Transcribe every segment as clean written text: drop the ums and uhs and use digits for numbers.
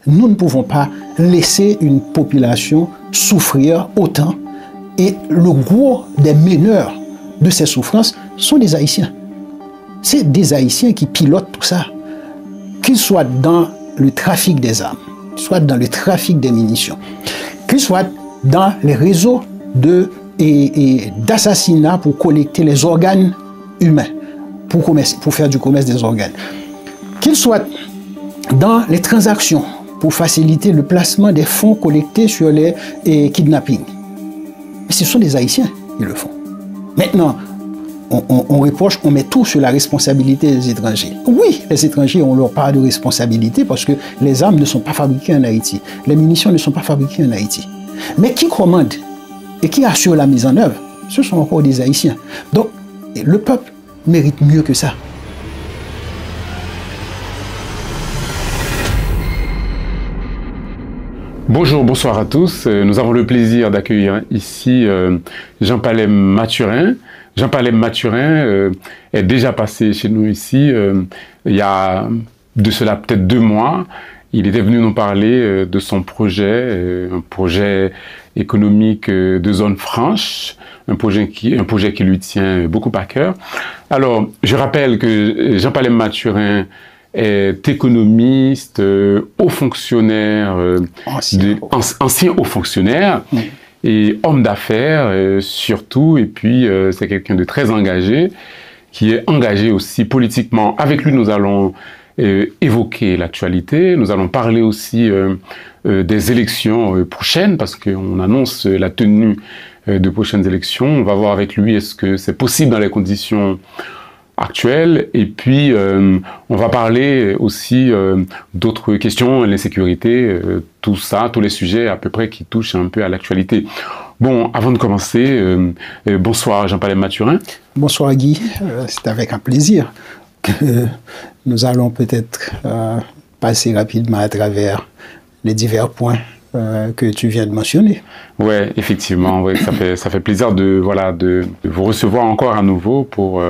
nous ne pouvons pas laisser une population souffrir autant. Et le gros des meneurs de ces souffrances sont des Haïtiens. C'est des Haïtiens qui pilotent tout ça. Qu'ils soient dans le trafic des armes, qu'ils soient dans le trafic des munitions, qu'ils soient dans les réseaux d'assassinat pour collecter les organes humains, pour faire du commerce des organes, qu'ils soient dans les transactions pour faciliter le placement des fonds collectés sur les kidnappings. Mais ce sont des Haïtiens qui le font. Maintenant, on reproche, on met tout sur la responsabilité des étrangers. Oui, les étrangers ont leur part de responsabilité parce que les armes ne sont pas fabriquées en Haïti. Les munitions ne sont pas fabriquées en Haïti. Mais qui commande et qui assure la mise en œuvre, ce sont encore des Haïtiens. Donc, le peuple mérite mieux que ça. Bonjour, bonsoir à tous. Nous avons le plaisir d'accueillir ici Jean Palem Mathurin. Jean Palem Mathurin est déjà passé chez nous ici il y a de cela peut-être 2 mois. Il était venu nous parler de son projet, un projet économique de zone franche, un projet qui lui tient beaucoup à cœur. Alors, je rappelle que Jean Palem Mathurin est économiste, haut fonctionnaire, ancien haut fonctionnaire et homme d'affaires surtout, et puis c'est quelqu'un de très engagé, qui est engagé aussi politiquement. Avec lui, nous allons évoquer l'actualité, nous allons parler aussi des élections prochaines, parce qu'on annonce la tenue de prochaines élections. On va voir avec lui est-ce que c'est possible dans les conditions actuelles, et puis on va parler aussi d'autres questions, l'insécurité, tout ça, tous les sujets à peu près qui touchent un peu à l'actualité. Bon, avant de commencer, bonsoir Jean Palem Mathurin. Bonsoir Guy, c'est avec un plaisir que nous allons peut-être passer rapidement à travers les divers points que tu viens de mentionner. Oui, effectivement, ouais, ça fait plaisir de vous recevoir encore à nouveau pour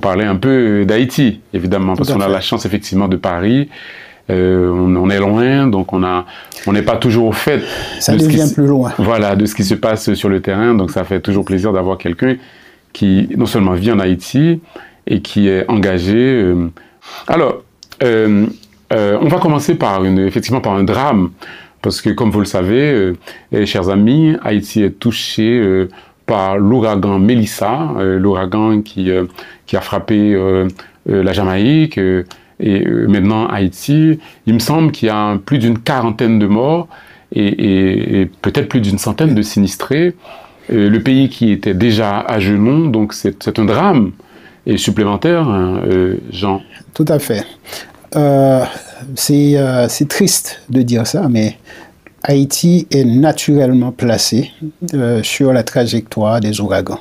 parler un peu d'Haïti, évidemment, parce qu'on a la chance effectivement de Paris. On est loin, donc on n'est pas toujours au fait. Ça devient plus loin. Voilà, de ce qui se passe sur le terrain. Donc ça fait toujours plaisir d'avoir quelqu'un qui non seulement vit en Haïti et qui est engagé. Alors, on va commencer effectivement par un drame, parce que comme vous le savez, chers amis, Haïti est touché par l'ouragan Mélissa, l'ouragan qui a frappé la Jamaïque et maintenant Haïti. Il me semble qu'il y a plus d'une 40aine de morts et peut-être plus d'une centaine de sinistrés. Le pays qui était déjà à genoux, donc c'est un drame et supplémentaire, hein, Jean. Tout à fait. C'est triste de dire ça, mais Haïti est naturellement placé sur la trajectoire des ouragans.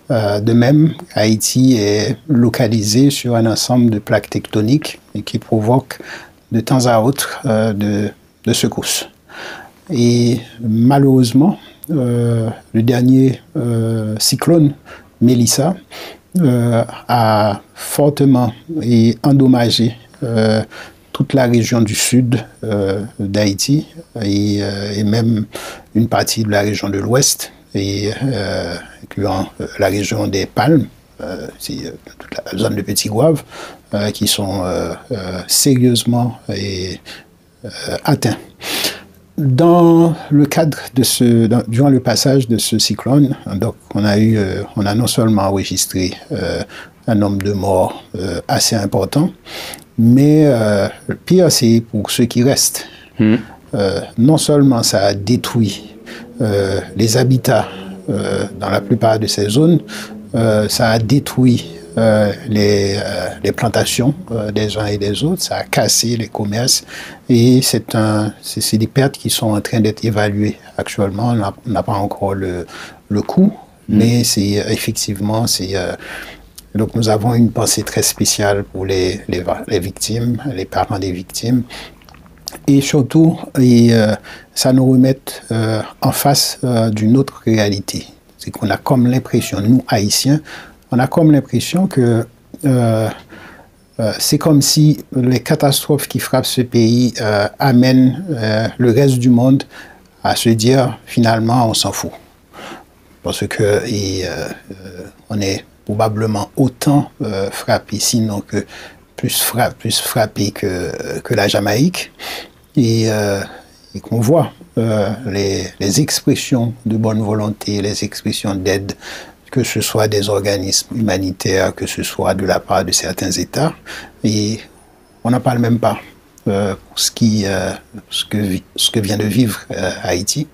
De même, Haïti est localisé sur un ensemble de plaques tectoniques et qui provoquent de temps à autre de secousses. Et malheureusement, le dernier cyclone Mélissa a fortement endommagé toute la région du sud d'Haïti et même une partie de la région de l'ouest, incluant la région des Palmes, toute la zone de Petit Goâve, qui sont sérieusement atteints. Dans le cadre durant le passage de ce cyclone, donc on a non seulement enregistré un nombre de morts assez important, mais le pire c'est pour ceux qui restent. Non seulement ça a détruit les habitats dans la plupart de ces zones, ça a détruit les plantations des uns et des autres, ça a cassé les commerces et c'est des pertes qui sont en train d'être évaluées actuellement. On n'a pas encore le coût, mais c'est effectivement, donc nous avons une pensée très spéciale pour les victimes, les parents des victimes. Et surtout, ça nous remet en face d'une autre réalité. C'est qu'on a comme l'impression, nous Haïtiens, on a comme l'impression que c'est comme si les catastrophes qui frappent ce pays amènent le reste du monde à se dire finalement on s'en fout. Parce que on est probablement autant frappé, sinon que plus frappé que la Jamaïque. Et qu'on voit les expressions de bonne volonté, les expressions d'aide, que ce soit des organismes humanitaires, que ce soit de la part de certains États, et on n'en parle même pas pour ce que vient de vivre Haïti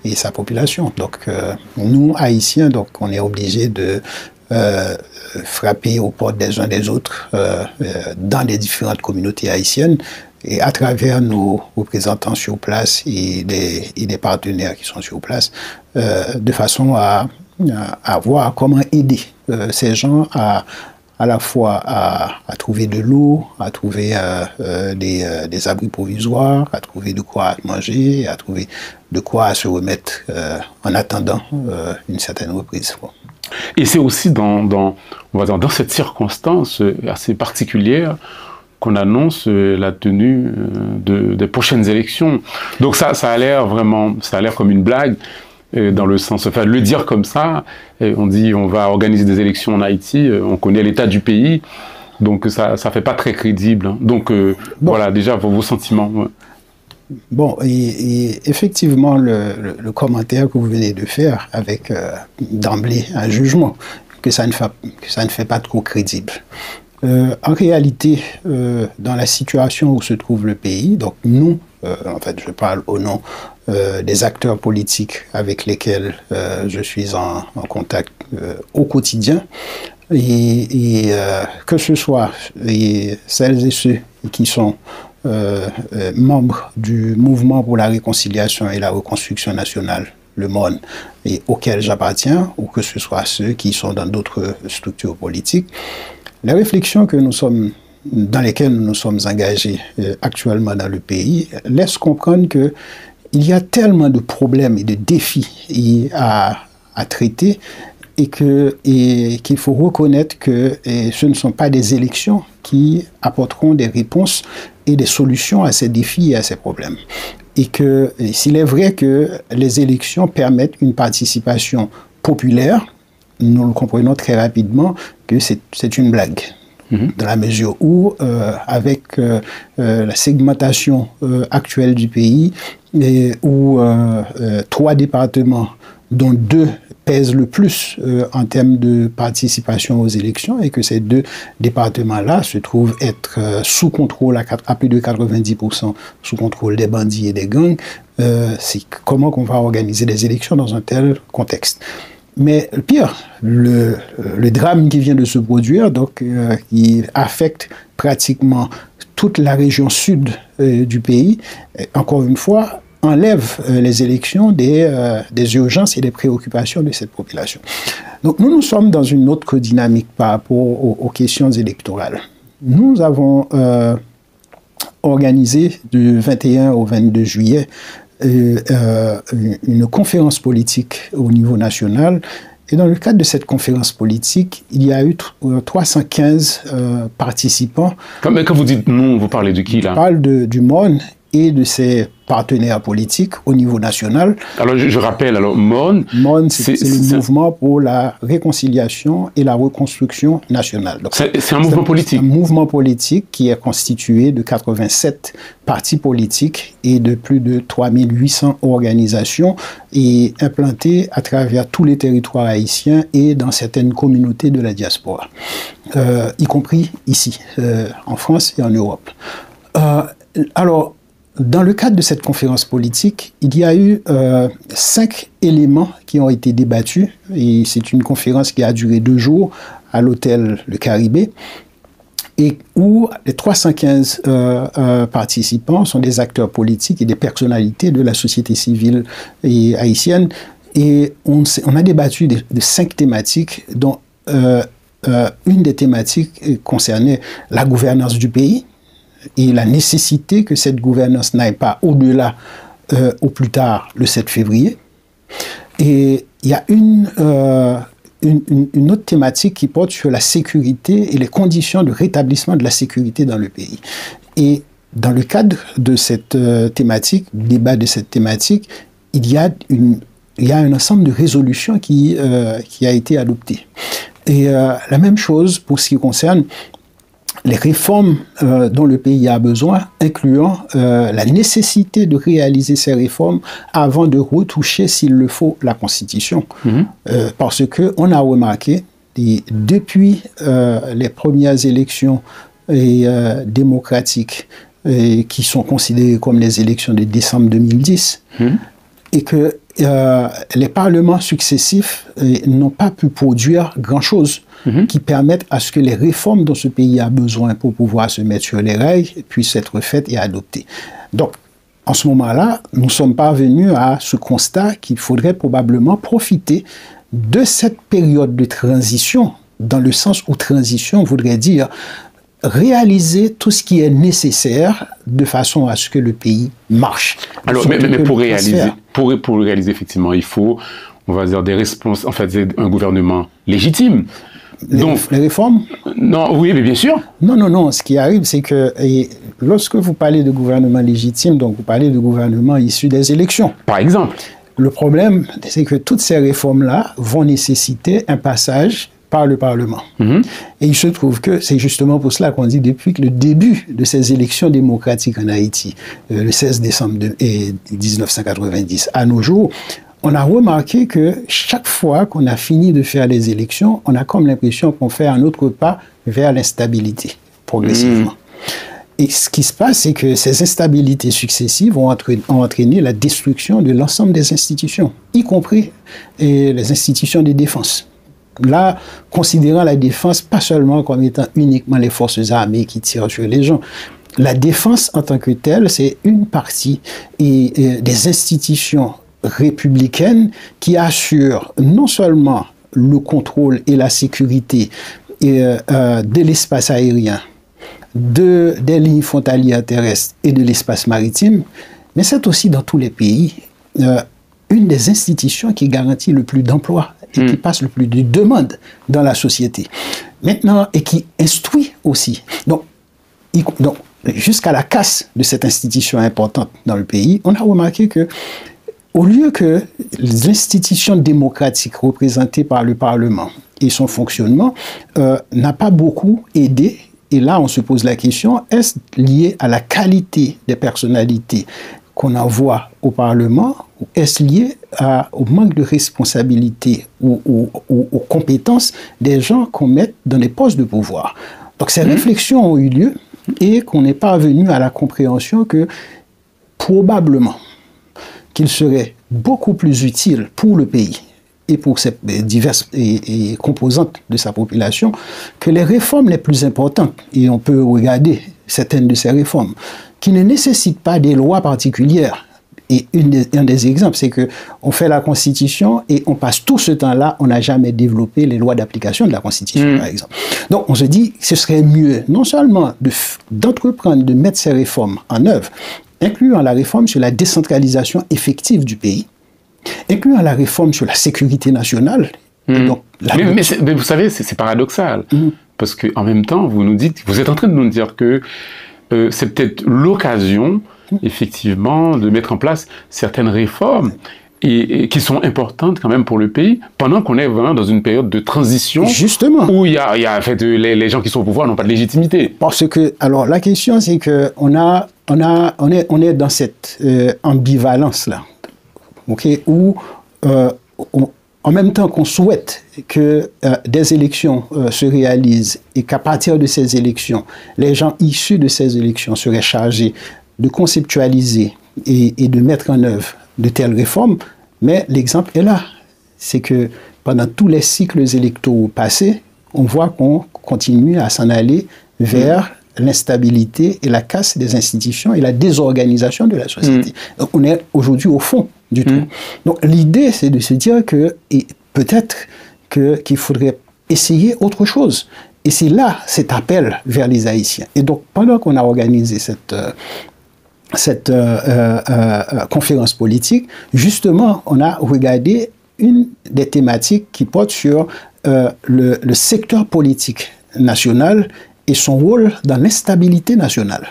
et sa population. Donc nous, Haïtiens, donc, on est obligés de frapper aux portes des uns des autres dans les différentes communautés haïtiennes, et à travers nos représentants sur place et des partenaires qui sont sur place, de façon à voir comment aider ces gens à la fois à trouver de l'eau, à trouver des abris provisoires, à trouver de quoi manger, à trouver de quoi se remettre en attendant une certaine reprise. Et c'est aussi on va dire, dans cette circonstance assez particulière qu'on annonce la tenue des prochaines élections. Donc ça a l'air comme une blague, dans le sens, enfin, le dire comme ça, on dit on va organiser des élections en Haïti, on connaît l'état du pays, donc ça fait pas très crédible. Donc voilà, déjà vos sentiments. Ouais. Bon, et effectivement, le commentaire que vous venez de faire avec d'emblée un jugement, que ça ne fait pas trop crédible. En réalité, dans la situation où se trouve le pays, donc nous, en fait, je parle au nom des acteurs politiques avec lesquels je suis en contact au quotidien, et que ce soit celles et ceux qui sont membres du Mouvement pour la réconciliation et la reconstruction nationale, le MON, et auquel j'appartiens, ou que ce soit ceux qui sont dans d'autres structures politiques, les réflexions dans lesquelles nous nous sommes engagés actuellement dans le pays laissent comprendre qu'il y a tellement de problèmes et de défis à traiter, et qu'il faut reconnaître que ce ne sont pas des élections qui apporteront des réponses et des solutions à ces défis et à ces problèmes. Et s'il est vrai que les élections permettent une participation populaire, nous le comprenons très rapidement que c'est une blague. Dans la mesure où, avec la segmentation actuelle du pays, où 3 départements, dont 2 pèsent le plus en termes de participation aux élections, et que ces 2 départements-là se trouvent être sous contrôle à plus de 90%, sous contrôle des bandits et des gangs, c'est comment qu'on va organiser des élections dans un tel contexte. Mais le pire, le drame qui vient de se produire, donc qui affecte pratiquement toute la région sud du pays, encore une fois, enlève les élections des urgences et des préoccupations de cette population. Donc nous sommes dans une autre dynamique par rapport aux questions électorales. Nous avons organisé du 21 au 22 juillet une conférence politique au niveau national. Et dans le cadre de cette conférence politique, il y a eu 315 participants. Quand vous dites nous, vous parlez de qui là? Je parle du MON et de ses partenaires politiques au niveau national. Alors je rappelle, MON, c'est le mouvement pour la réconciliation et la reconstruction nationale. C'est un mouvement politique. C'est un mouvement politique qui est constitué de 87 partis politiques et de plus de 3800 organisations, et implanté à travers tous les territoires haïtiens et dans certaines communautés de la diaspora, y compris ici, en France et en Europe. Alors, dans le cadre de cette conférence politique, il y a eu 5 éléments qui ont été débattus, et c'est une conférence qui a duré 2 jours à l'hôtel Le Caribé, et où les 315 participants sont des acteurs politiques et des personnalités de la société civile haïtienne, et on a débattu de 5 thématiques, dont une des thématiques concernait la gouvernance du pays, et la nécessité que cette gouvernance n'aille pas au-delà, au plus tard, le 7 février. Et il y a une une autre thématique qui porte sur la sécurité et les conditions de rétablissement de la sécurité dans le pays. Et dans le cadre de cette thématique, débat de cette thématique, il y a un ensemble de résolutions qui a été adopté. Et la même chose pour ce qui concerne les réformes dont le pays a besoin, incluant la nécessité de réaliser ces réformes avant de retoucher, s'il le faut, la Constitution. Parce qu'on a remarqué, depuis les premières élections démocratiques qui sont considérées comme les élections de décembre 2010, et que les parlements successifs n'ont pas pu produire grand-chose qui permettent à ce que les réformes dont ce pays a besoin pour pouvoir se mettre sur les rails puissent être faites et adoptées. Donc, en ce moment-là, nous sommes parvenus à ce constat qu'il faudrait probablement profiter de cette période de transition, dans le sens où transition voudrait dire réaliser tout ce qui est nécessaire de façon à ce que le pays marche. Alors, mais pour réaliser, effectivement, il faut, on va dire, des réponses, en fait, un gouvernement légitime. Donc, les réformes? Non, oui, mais bien sûr. Non. Ce qui arrive, c'est que lorsque vous parlez de gouvernement légitime, donc vous parlez de gouvernement issu des élections. Par exemple. Le problème, c'est que toutes ces réformes-là vont nécessiter un passage par le Parlement. Et il se trouve que c'est justement pour cela qu'on dit depuis que le début de ces élections démocratiques en Haïti, le 16 décembre 1990, à nos jours, on a remarqué que chaque fois qu'on a fini de faire les élections, on a comme l'impression qu'on fait un autre pas vers l'instabilité, progressivement. Et ce qui se passe, c'est que ces instabilités successives ont entraîné la destruction de l'ensemble des institutions, y compris les institutions de défense. Là, considérant la défense pas seulement comme étant uniquement les forces armées qui tirent sur les gens, la défense en tant que telle, c'est une partie des institutions républicaines qui assurent non seulement le contrôle et la sécurité de l'espace aérien, des lignes frontalières terrestres et de l'espace maritime, mais c'est aussi dans tous les pays une des institutions qui garantit le plus d'emplois et qui passe le plus de demandes dans la société. Maintenant, et qui instruit aussi. Donc jusqu'à la casse de cette institution importante dans le pays, on a remarqué que au lieu que les institutions démocratiques représentées par le Parlement et son fonctionnement n'a pas beaucoup aidé. Et là, on se pose la question, est-ce lié à la qualité des personnalités qu'on envoie au Parlement ou est-ce lié au manque de responsabilité ou aux compétences des gens qu'on met dans les postes de pouvoir? Donc ces réflexions ont eu lieu et qu'on n'est pas venu à la compréhension que probablement qu'il serait beaucoup plus utile pour le pays et pour ces diverses composantes de sa population, que les réformes les plus importantes, et on peut regarder certaines de ces réformes, qui ne nécessitent pas des lois particulières. Et un des exemples, c'est qu'on fait la Constitution et on passe tout ce temps-là, on n'a jamais développé les lois d'application de la Constitution, par exemple. Donc on se dit que ce serait mieux, non seulement d'entreprendre, de mettre ces réformes en œuvre, incluant la réforme sur la décentralisation effective du pays, incluant la réforme sur la sécurité nationale. Donc, mais vous savez, c'est paradoxal. Parce qu'en même temps, vous êtes en train de nous dire que c'est peut-être l'occasion, effectivement, de mettre en place certaines réformes et qui sont importantes quand même pour le pays, pendant qu'on est vraiment dans une période de transition. Justement. Où il y a en fait, les gens qui sont au pouvoir n'ont pas de légitimité. Parce que, alors, la question, c'est qu'on est dans cette ambivalence-là. Okay, où en même temps qu'on souhaite que des élections se réalisent et qu'à partir de ces élections, les gens issus de ces élections seraient chargés de conceptualiser et de mettre en œuvre de telles réformes, mais l'exemple est là. C'est que pendant tous les cycles électoraux passés, on voit qu'on continue à s'en aller vers l'instabilité et la casse des institutions et la désorganisation de la société. Donc on est aujourd'hui au fond du tout. Donc l'idée, c'est de se dire que peut-être qu'il faudrait essayer autre chose. Et c'est là cet appel vers les Haïtiens. Et donc pendant qu'on a organisé cette conférence politique, justement, on a regardé une des thématiques qui porte sur le secteur politique national et son rôle dans l'instabilité nationale.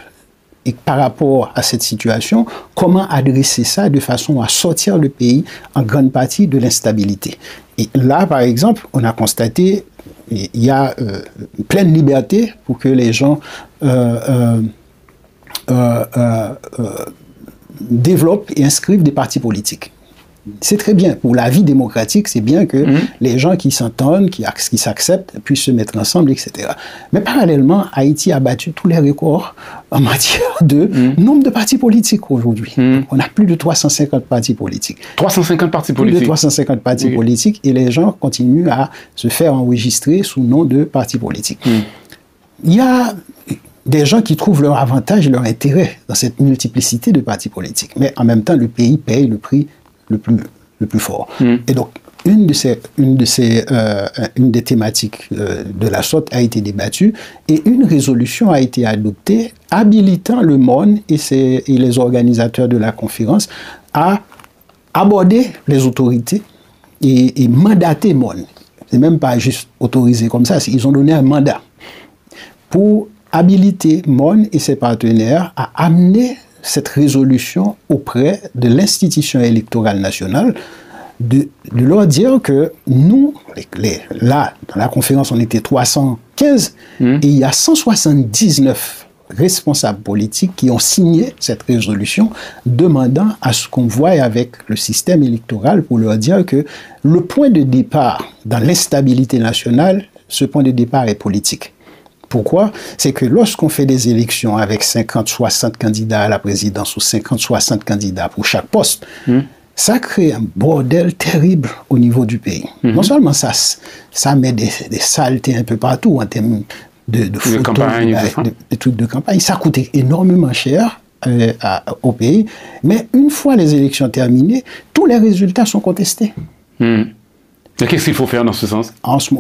Et par rapport à cette situation, comment adresser ça de façon à sortir le pays en grande partie de l'instabilité. Et là, par exemple, on a constaté il y a pleine liberté pour que les gens développent et inscrivent des partis politiques. C'est très bien. Pour la vie démocratique, c'est bien que les gens qui s'entendent, qui s'acceptent, puissent se mettre ensemble, etc. Mais parallèlement, Haïti a battu tous les records en matière de nombre de partis politiques aujourd'hui. On a plus de 350 partis politiques. 350 partis politiques. Plus de 350 partis politiques, et les gens continuent à se faire enregistrer sous nom de partis politiques. Il y a des gens qui trouvent leur avantage et leur intérêt dans cette multiplicité de partis politiques. Mais en même temps, le pays paye le prix le plus fort. Et donc, une des thématiques de la sorte a été débattue et une résolution a été adoptée habilitant le MON et les organisateurs de la conférence à aborder les autorités et mandater MON. C'est même pas juste autorisé comme ça, ils ont donné un mandat pour habiliter MON et ses partenaires à amener cette résolution auprès de l'institution électorale nationale, de leur dire que nous, là, dans la conférence, on était 315, et il y a 179 responsables politiques qui ont signé cette résolution demandant à ce qu'on voie avec le système électoral pour leur dire que le point de départ dans l'instabilité nationale, ce point de départ est politique. Pourquoi? C'est que lorsqu'on fait des élections avec 50-60 candidats à la présidence ou 50-60 candidats pour chaque poste, ça crée un bordel terrible au niveau du pays. Non seulement ça met des saletés un peu partout en termes de photos, de trucs de campagne. Ça coûte énormément cher au pays. Mais une fois les élections terminées, tous les résultats sont contestés. Qu'est-ce qu'il faut faire dans ce sens?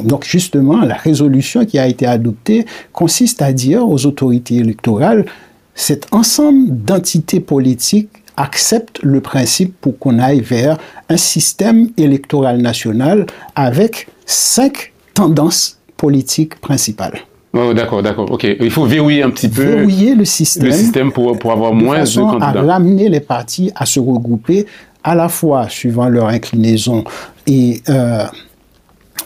Donc justement, la résolution qui a été adoptée consiste à dire aux autorités électorales, cet ensemble d'entités politiques acceptent le principe pour qu'on aille vers un système électoral national avec 5 tendances politiques principales. Oh, d'accord, ok. Il faut verrouiller un petit peu. Verrouiller le système pour avoir moins de candidats. À ramener les partis à se regrouper à la fois suivant leur inclinaison et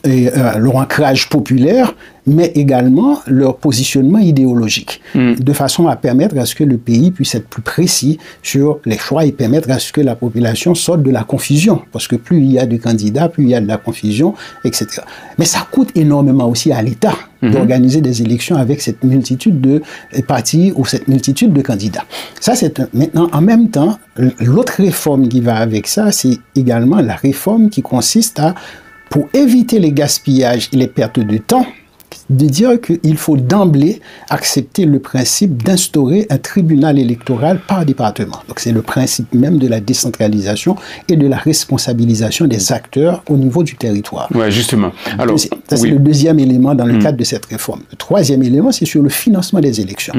leur ancrage populaire, mais également leur positionnement idéologique, de façon à permettre à ce que le pays puisse être plus précis sur les choix et permettre à ce que la population sorte de la confusion, parce que plus il y a de candidats, plus il y a de la confusion, etc. Mais ça coûte énormément aussi à l'État d'organiser des élections avec cette multitude de partis ou cette multitude de candidats. Ça, c'est maintenant, en même temps, l'autre réforme qui va avec ça, c'est également la réforme qui consiste à, pour éviter les gaspillages et les pertes de temps, de dire qu'il faut d'emblée accepter le principe d'instaurer un tribunal électoral par département. Donc c'est le principe même de la décentralisation et de la responsabilisation des acteurs au niveau du territoire. Ouais, justement. Alors, ça, c'est le deuxième élément dans le cadre de cette réforme. Le troisième élément, c'est sur le financement des élections.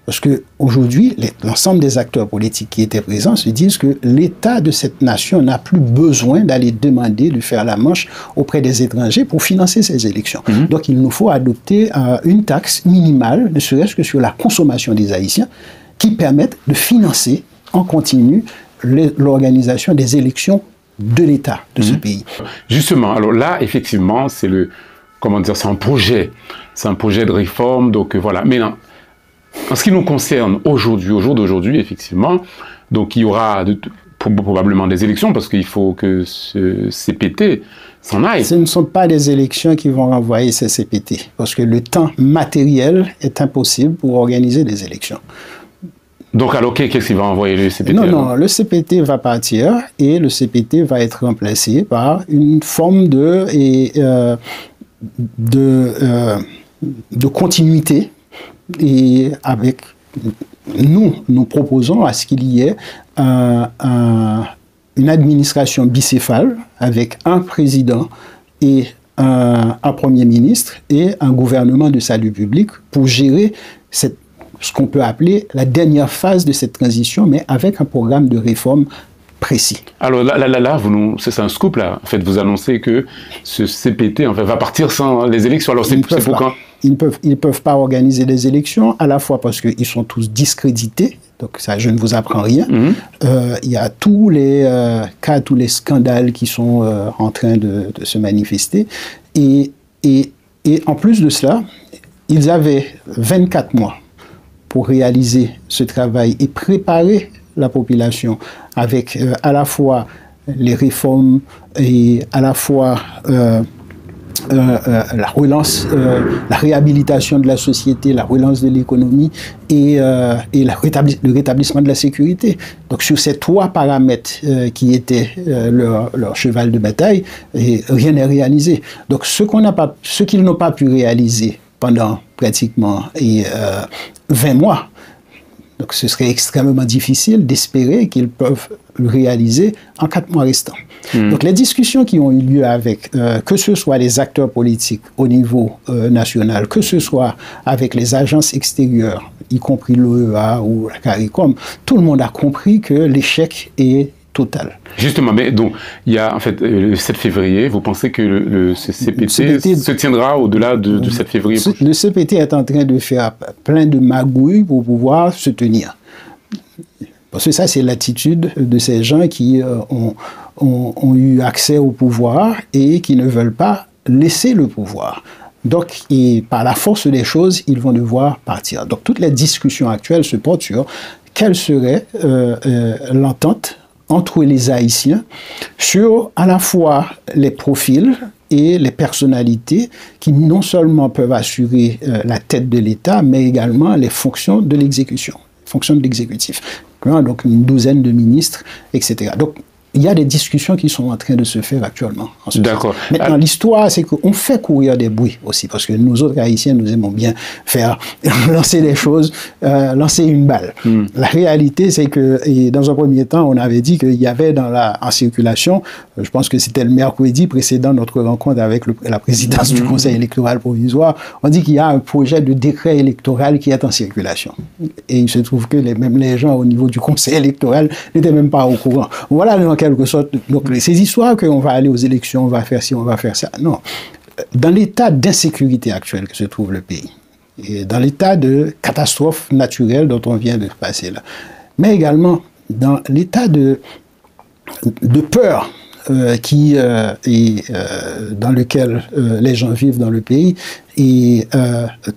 Parce qu'aujourd'hui, l'ensemble des acteurs politiques qui étaient présents se disent que l'État de cette nation n'a plus besoin d'aller demander de faire la manche auprès des étrangers pour financer ces élections. Donc il nous faut adopter une taxe minimale, ne serait-ce que sur la consommation des Haïtiens, qui permette de financer en continu l'organisation des élections de l'État de ce pays. Justement, alors là, effectivement, c'est un projet de réforme, donc voilà. Mais non. En ce qui nous concerne aujourd'hui, au jour d'aujourd'hui, effectivement, donc il y aura probablement des élections parce qu'il faut que ce CPT s'en aille. Ce ne sont pas des élections qui vont renvoyer ces CPT parce que le temps matériel est impossible pour organiser des élections. Donc alors qu'est-ce qu'il va envoyer le CPT? Non, le CPT va partir et le CPT va être remplacé par une forme de continuité. Et avec nous proposons à ce qu'il y ait une administration bicéphale avec un président et un premier ministre et un gouvernement de salut public pour gérer ce qu'on peut appeler la dernière phase de cette transition, mais avec un programme de réforme précis. Alors là, c'est un scoop là. En fait, vous annoncez que ce CPT en fait, va partir sans les élections. Alors c'est pour quand? Ils ne peuvent pas organiser des élections, à la fois parce qu'ils sont tous discrédités, donc ça, je ne vous apprends rien. Il y a tous les cas, tous les scandales qui sont en train de se manifester. Et en plus de cela, ils avaient 24 mois pour réaliser ce travail et préparer la population avec à la fois les réformes et à la fois la relance, la réhabilitation de la société, la relance de l'économie et le rétablissement de la sécurité. Donc sur ces 3 paramètres qui étaient leur cheval de bataille, rien n'est réalisé. Donc ce qu'ils n'ont pas pu réaliser pendant pratiquement 20 mois, donc ce serait extrêmement difficile d'espérer qu'ils peuvent le réaliser en 4 mois restants. Donc les discussions qui ont eu lieu avec, que ce soit les acteurs politiques au niveau national, que ce soit avec les agences extérieures, y compris l'OEA ou la CARICOM, tout le monde a compris que l'échec est total. Justement, mais donc, il y a en fait le 7 février, vous pensez que le CPT se tiendra au-delà du 7 février? Le CPT est en train de faire plein de magouilles pour pouvoir se tenir. Parce que ça, c'est l'attitude de ces gens qui ont eu accès au pouvoir et qui ne veulent pas laisser le pouvoir. Donc, par la force des choses, ils vont devoir partir. Donc, toutes les discussions actuelles se portent sur quelle serait l'entente entre les Haïtiens sur à la fois les profils et les personnalités qui non seulement peuvent assurer la tête de l'État, mais également les fonctions de l'exécution, fonctions de l'exécutif. Donc une douzaine de ministres, etc. Donc il y a des discussions qui sont en train de se faire actuellement. D'accord. Maintenant, l'histoire, c'est qu'on fait courir des bruits aussi, parce que nous autres Haïtiens, nous aimons bien faire lancer des choses, lancer une balle. La réalité, c'est que, et dans un premier temps, on avait dit qu'il y avait en circulation, je pense que c'était le mercredi précédent notre rencontre avec la présidence du Conseil électoral provisoire, on dit qu'il y a un projet de décret électoral qui est en circulation. Et il se trouve que même les gens au niveau du Conseil électoral n'étaient même pas au courant. Voilà, dans quelque sorte, donc ces histoires qu'on va aller aux élections, on va faire ci, on va faire ça. Non. Dans l'état d'insécurité actuel que se trouve le pays, et dans l'état de catastrophe naturelle dont on vient de passer là, mais également dans l'état de peur dans lequel les gens vivent dans le pays, et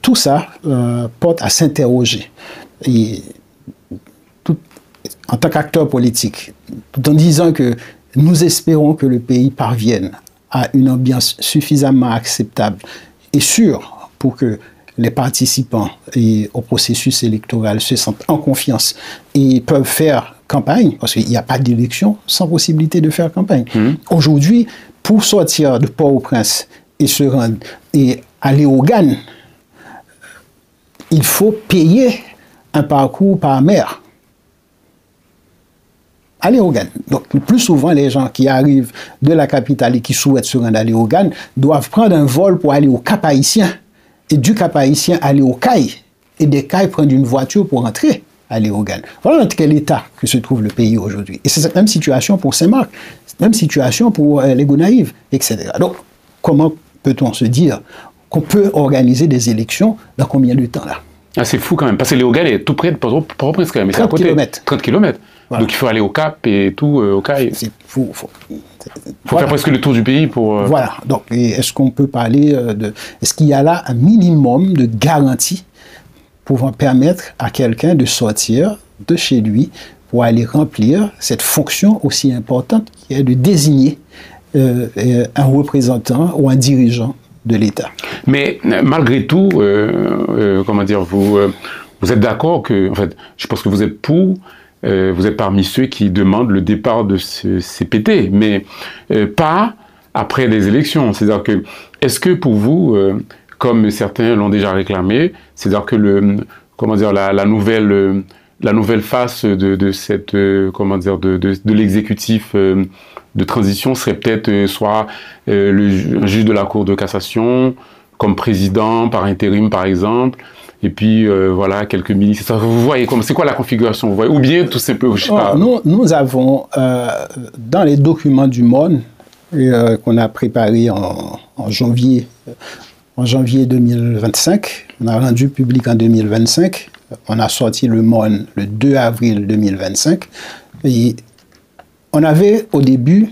tout ça porte à s'interroger. Et en tant qu'acteur politique, tout en disant que nous espérons que le pays parvienne à une ambiance suffisamment acceptable et sûre pour que les participants au processus électoral se sentent en confiance et peuvent faire campagne, parce qu'il n'y a pas d'élection sans possibilité de faire campagne. Aujourd'hui, pour sortir de Port-au-Prince et se rendre et aller au GAN, il faut payer un parcours par mer. Aller au GAN. Donc, le plus souvent, les gens qui arrivent de la capitale et qui souhaitent se rendre aller au GAN doivent prendre un vol pour aller au Cap-Haïtien, et du Cap-Haïtien aller au CAI, et des CAI prendre une voiture pour entrer, aller au GAN. Voilà dans quel état que se trouve le pays aujourd'hui. Et c'est cette même situation pour Saint-Marc, cette même situation pour les Gonaïves, etc. Donc, comment peut-on se dire qu'on peut organiser des élections dans combien de temps là? Ah, c'est fou quand même, parce que Léogane est tout près de Port-au-Prince quand même. 30 km. 30 km. Voilà. Donc il faut aller au Cap et tout, au CAI. Il faut faire presque le tour du pays pour... Voilà. Donc est-ce qu'on peut parler est-ce qu'il y a là un minimum de garantie pouvant permettre à quelqu'un de sortir de chez lui pour aller remplir cette fonction aussi importante qui est de désigner un représentant ou un dirigeant de l'État? Mais malgré tout, comment dire, vous êtes d'accord que, en fait, je pense que vous êtes vous êtes parmi ceux qui demandent le départ de ce CPT, mais pas après les élections. C'est-à-dire que, est-ce que pour vous, comme certains l'ont déjà réclamé, c'est-à-dire que la nouvelle face de cette, comment dire, de l'exécutif de transition serait peut-être soit un juge de la Cour de cassation comme président par intérim par exemple, et puis voilà, quelques ministres. Vous voyez, c'est quoi la configuration, vous voyez? Ou bien tout simplement, je sais pas. Nous avons, dans les documents du MON, qu'on a préparé en janvier 2025, on a rendu public en 2025, on a sorti le MON le 2 avril 2025, et on avait au début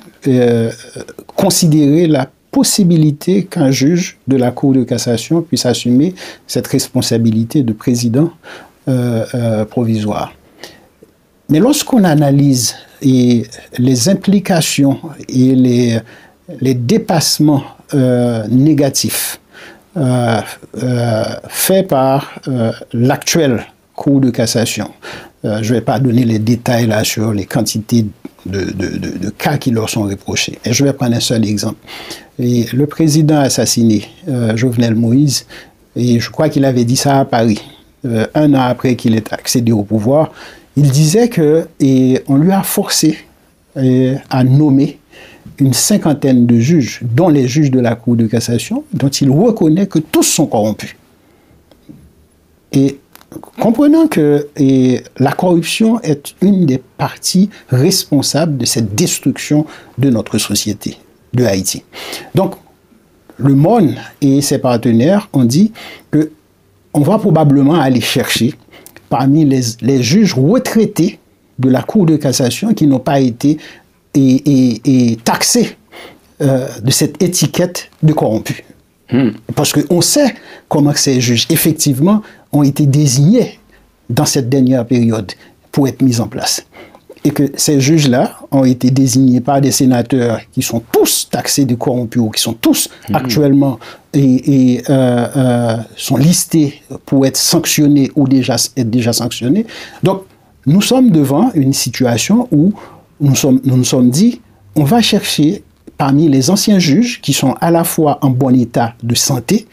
considéré la possibilité qu'un juge de la Cour de cassation puisse assumer cette responsabilité de président provisoire. Mais lorsqu'on analyse les implications et les dépassements négatifs faits par l'actuelle Cour de cassation, je ne vais pas donner les détails là sur les quantités de cas qui leur sont reprochés. Et je vais prendre un seul exemple. Et le président assassiné, Jovenel Moïse, et je crois qu'il avait dit ça à Paris, 1 an après qu'il ait accédé au pouvoir, il disait qu'on lui a forcé à nommer une 50aine de juges, dont les juges de la Cour de cassation, dont il reconnaît que tous sont corrompus. Et comprenons que la corruption est une des parties responsables de cette destruction de notre société, de Haïti. Donc, le MON et ses partenaires ont dit qu'on va probablement aller chercher parmi les juges retraités de la Cour de cassation qui n'ont pas été taxés de cette étiquette de corrompu. Parce qu'on sait comment ces juges, effectivement, ont été désignés dans cette dernière période pour être mis en place. Et que ces juges-là ont été désignés par des sénateurs qui sont tous taxés de corrompus, ou qui sont tous actuellement sont listés pour être sanctionnés ou être déjà sanctionnés. Donc, nous sommes devant une situation où nous nous sommes dit, on va chercher parmi les anciens juges qui sont à la fois en bon état de santé,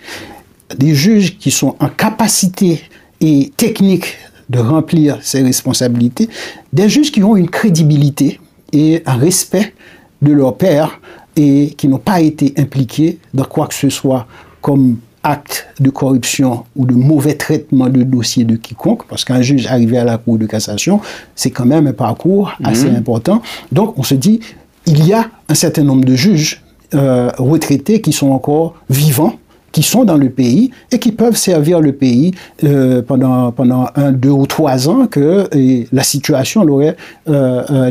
des juges qui sont en capacité et technique de remplir ces responsabilités, des juges qui ont une crédibilité et un respect de leurs pairs et qui n'ont pas été impliqués dans quoi que ce soit comme acte de corruption ou de mauvais traitement de dossier de quiconque, parce qu'un juge arrivé à la Cour de cassation, c'est quand même un parcours assez important. Donc on se dit, il y a un certain nombre de juges retraités qui sont encore vivants, qui sont dans le pays et qui peuvent servir le pays pendant 1, 2 ou 3 ans que la situation l'aurait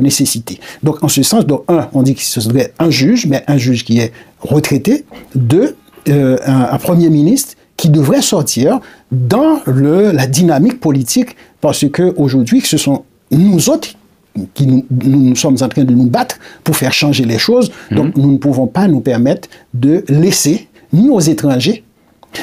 nécessité. Donc en ce sens, on dit que ce serait un juge, mais un juge qui est retraité, 2, un premier ministre qui devrait sortir dans la dynamique politique, parce qu'aujourd'hui, ce sont nous autres qui nous sommes en train de nous battre pour faire changer les choses. Donc nous ne pouvons pas nous permettre de laisser ni aux étrangers,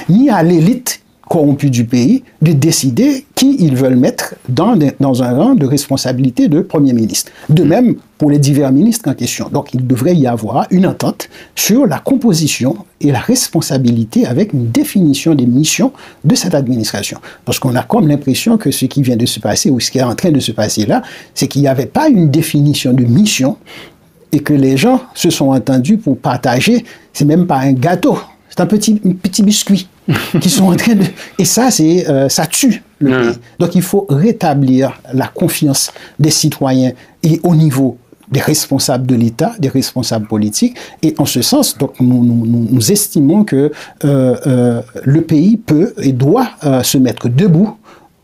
ni à l'élite corrompue du pays, de décider qui ils veulent mettre dans un rang de responsabilité de Premier ministre. De même pour les divers ministres en question. Donc il devrait y avoir une entente sur la composition et la responsabilité avec une définition des missions de cette administration. Parce qu'on a comme l'impression que ce qui vient de se passer, ou ce qui est en train de se passer là, c'est qu'il n'y avait pas une définition de mission et que les gens se sont entendus pour partager, c'est même pas un gâteau, c'est un petit biscuit qui sont en train de... Et ça, ça tue le pays. Donc il faut rétablir la confiance des citoyens et au niveau des responsables de l'État, des responsables politiques. Et en ce sens, donc, nous estimons que le pays peut et doit se mettre debout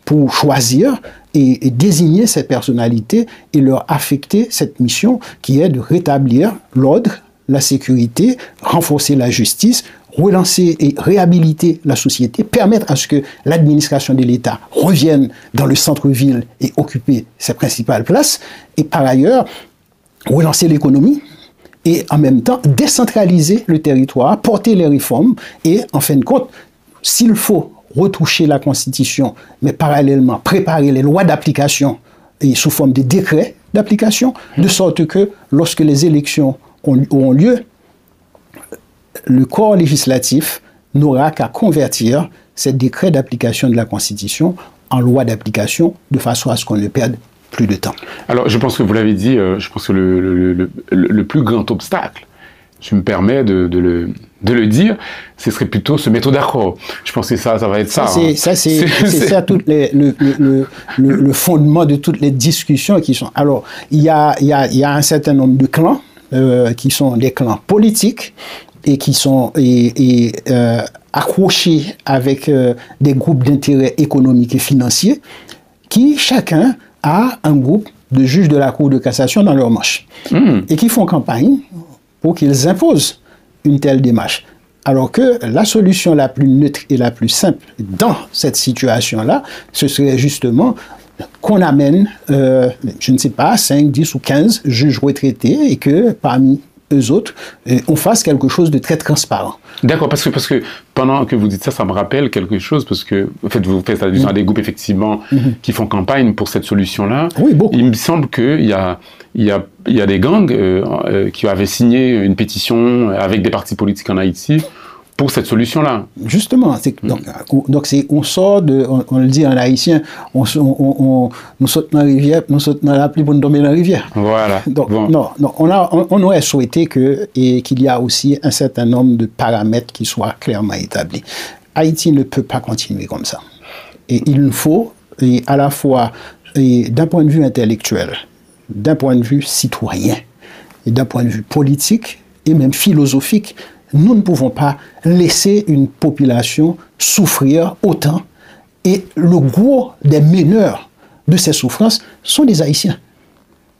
pour choisir et désigner ces personnalités et leur affecter cette mission qui est de rétablir l'ordre, la sécurité, renforcer la justice, relancer et réhabiliter la société, permettre à ce que l'administration de l'État revienne dans le centre-ville et occuper ses principales places, et par ailleurs, relancer l'économie et en même temps décentraliser le territoire, porter les réformes et en fin de compte, s'il faut retoucher la Constitution, mais parallèlement préparer les lois d'application et sous forme de décrets d'application, de sorte que lorsque les élections auront lieu, le corps législatif n'aura qu'à convertir ces décrets d'application de la Constitution en loi d'application de façon à ce qu'on ne perde plus de temps. Alors, je pense que vous l'avez dit, je pense que le plus grand obstacle je me permets de le dire, ce serait plutôt se mettre d'accord. Je pense que ça va être ça. C'est ça le fondement de toutes les discussions qui sont. Alors, il y a un certain nombre de clans qui sont des clans politiques et qui sont accrochés avec des groupes d'intérêts économiques et financiers qui, chacun, a un groupe de juges de la Cour de cassation dans leur manche et qui font campagne pour qu'ils imposent une telle démarche. Alors que la solution la plus neutre et la plus simple dans cette situation-là, ce serait justement qu'on amène, je ne sais pas, 5, 10 ou 15 juges retraités et que parmi eux autres, on fasse quelque chose de très transparent. D'accord, parce que pendant que vous dites ça, ça me rappelle quelque chose, parce que en fait, vous faites allusion à des groupes, effectivement, qui font campagne pour cette solution-là. Oui, beaucoup. Il me semble qu'il y a des gangs qui avaient signé une pétition avec des partis politiques en Haïti pour cette solution-là. Justement, donc on sort de, on le dit en haïtien, nous sautons dans la rivière, nous sautons dans la pluie pour nous tomber dans la rivière. Voilà. Donc, bon. Non, on aurait souhaité qu'il y a aussi un certain nombre de paramètres qui soient clairement établis. Haïti ne peut pas continuer comme ça. Et il nous faut, à la fois, d'un point de vue intellectuel, d'un point de vue citoyen, et d'un point de vue politique, et même philosophique, nous ne pouvons pas laisser une population souffrir autant. Et le gros des meneurs de ces souffrances sont des Haïtiens.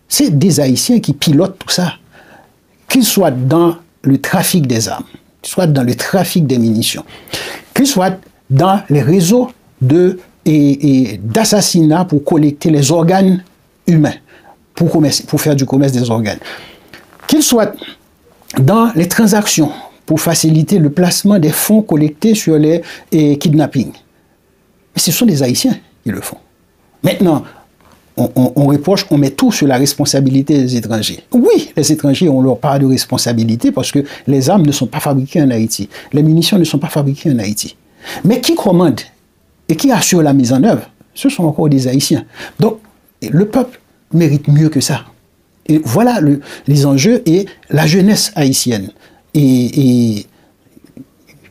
C'est des Haïtiens qui pilotent tout ça. Qu'ils soient dans le trafic des armes, qu'ils soient dans le trafic des munitions, qu'ils soient dans les réseaux d'assassinat pour collecter les organes humains, pour faire du commerce des organes, qu'ils soient dans les transactions pour faciliter le placement des fonds collectés sur les kidnappings. Mais ce sont des Haïtiens qui le font. Maintenant, on reproche, on met tout sur la responsabilité des étrangers. Oui, les étrangers ont leur part de responsabilité parce que les armes ne sont pas fabriquées en Haïti. Les munitions ne sont pas fabriquées en Haïti. Mais qui commande et qui assure la mise en œuvre, ce sont encore des Haïtiens. Donc, le peuple mérite mieux que ça. Et voilà les enjeux et la jeunesse haïtienne et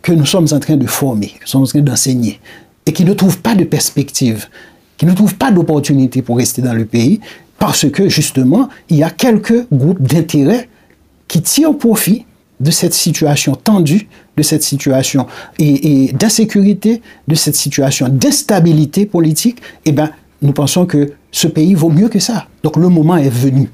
que nous sommes en train de former, que nous sommes en train d'enseigner, et qui ne trouve pas de perspective, qui ne trouve pas d'opportunité pour rester dans le pays, parce que justement, il y a quelques groupes d'intérêt qui tirent profit de cette situation tendue, de cette situation et d'insécurité, de cette situation d'instabilité politique. Eh bien, nous pensons que ce pays vaut mieux que ça. Donc le moment est venu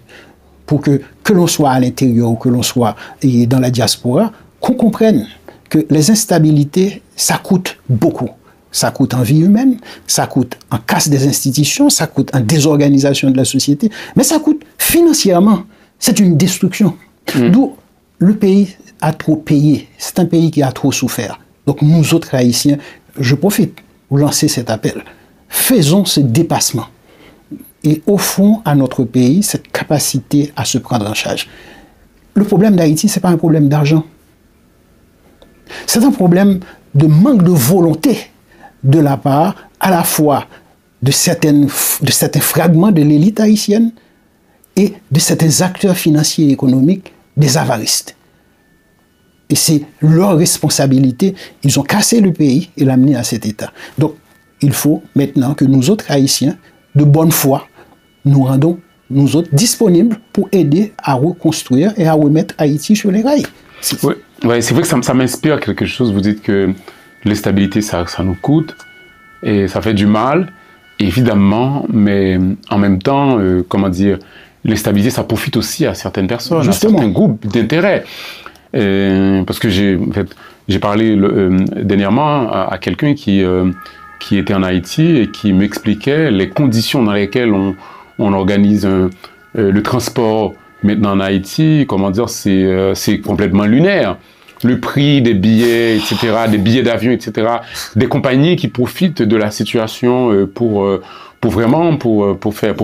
pour que l'on soit à l'intérieur ou que l'on soit dans la diaspora, qu'on comprenne que les instabilités, ça coûte beaucoup. Ça coûte en vie humaine, ça coûte en casse des institutions, ça coûte en désorganisation de la société, mais ça coûte financièrement. C'est une destruction. D'où le pays a trop payé. C'est un pays qui a trop souffert. Donc nous autres Haïtiens, je profite pour lancer cet appel. Faisons ce dépassement. Et offrons à notre pays cette capacité à se prendre en charge. Le problème d'Haïti, ce n'est pas un problème d'argent. C'est un problème de manque de volonté de la part à la fois de certains fragments de l'élite haïtienne et de certains acteurs financiers et économiques, des avaristes. Et c'est leur responsabilité. Ils ont cassé le pays et l'amené à cet état. Donc, il faut maintenant que nous autres Haïtiens, de bonne foi, nous rendons, nous autres, disponibles pour aider à reconstruire et à remettre Haïti sur les rails. Oui, c'est vrai que ça m'inspire quelque chose. Vous dites que l'instabilité, ça nous coûte et ça fait du mal, évidemment, mais en même temps, comment dire, l'instabilité, ça profite aussi à certaines personnes, justement, à certains groupes d'intérêt. Parce que j'ai parlé dernièrement à quelqu'un qui était en Haïti et qui m'expliquait les conditions dans lesquelles on organise le transport maintenant en Haïti. Comment dire, c'est complètement lunaire. Le prix des billets, etc., des billets d'avion, etc., des compagnies qui profitent de la situation pour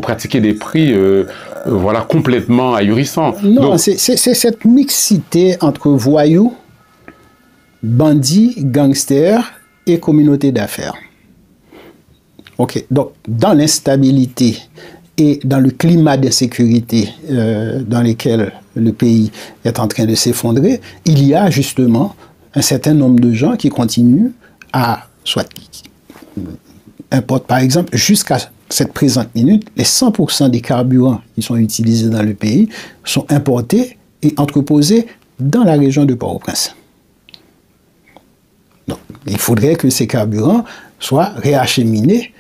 pratiquer des prix voilà, complètement ahurissants. Non, donc, c'est cette mixité entre voyous, bandits, gangsters et communautés d'affaires. Ok, donc dans l'instabilité et dans le climat d'insécurité dans lequel le pays est en train de s'effondrer, il y a justement un certain nombre de gens qui continuent à, soit importe par exemple, jusqu'à cette présente minute, les 100% des carburants qui sont utilisés dans le pays sont importés et entreposés dans la région de Port-au-Prince. Donc, il faudrait que ces carburants soient réacheminés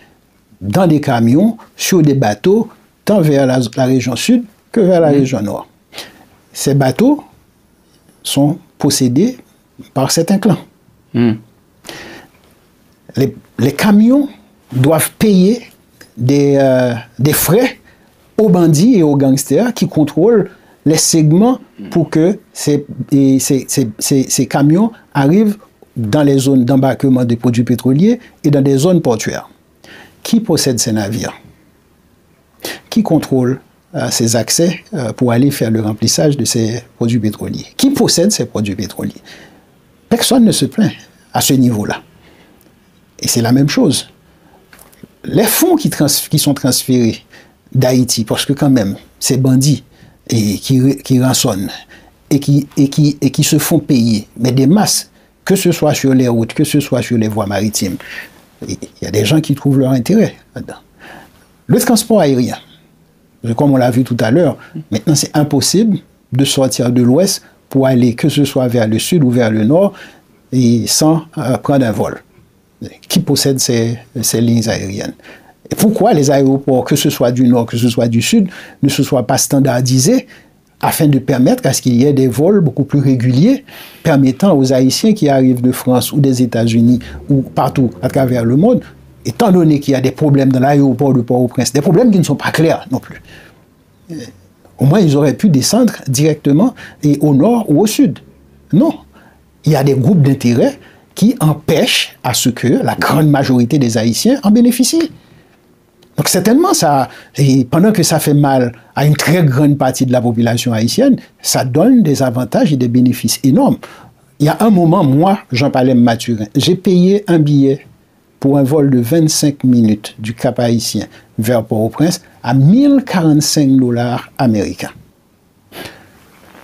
dans des camions, sur des bateaux, tant vers la région sud que vers la région nord. Ces bateaux sont possédés par certains clans. Les camions doivent payer des frais aux bandits et aux gangsters qui contrôlent les segments pour que ces camions arrivent dans les zones d'embarquement des produits pétroliers et dans des zones portuaires. Qui possède ces navires? Qui contrôle ces accès pour aller faire le remplissage de ces produits pétroliers? Qui possède ces produits pétroliers? Personne ne se plaint à ce niveau-là. Et c'est la même chose. Les fonds qui sont transférés d'Haïti, parce que quand même, ces bandits qui rançonnent et qui se font payer, mais des masses, que ce soit sur les routes, que ce soit sur les voies maritimes, il y a des gens qui trouvent leur intérêt là-dedans. Le transport aérien, comme on l'a vu tout à l'heure, maintenant c'est impossible de sortir de l'ouest pour aller que ce soit vers le sud ou vers le nord et sans prendre un vol. Qui possède ces lignes aériennes? Et pourquoi les aéroports, que ce soit du nord, que ce soit du sud, ne se soient pas standardisés afin de permettre à ce qu'il y ait des vols beaucoup plus réguliers permettant aux Haïtiens qui arrivent de France ou des États-Unis ou partout à travers le monde, étant donné qu'il y a des problèmes dans l'aéroport de Port-au-Prince, des problèmes qui ne sont pas clairs non plus. Au moins, ils auraient pu descendre directement et au nord ou au sud. Non. Il y a des groupes d'intérêt qui empêchent à ce que la grande majorité des Haïtiens en bénéficient. Donc certainement, pendant que ça fait mal à une très grande partie de la population haïtienne, ça donne des avantages et des bénéfices énormes. Il y a un moment, moi, Jean-Palem Mathurin, j'ai payé un billet pour un vol de 25 minutes du Cap Haïtien vers Port-au-Prince à 1045 $ américains.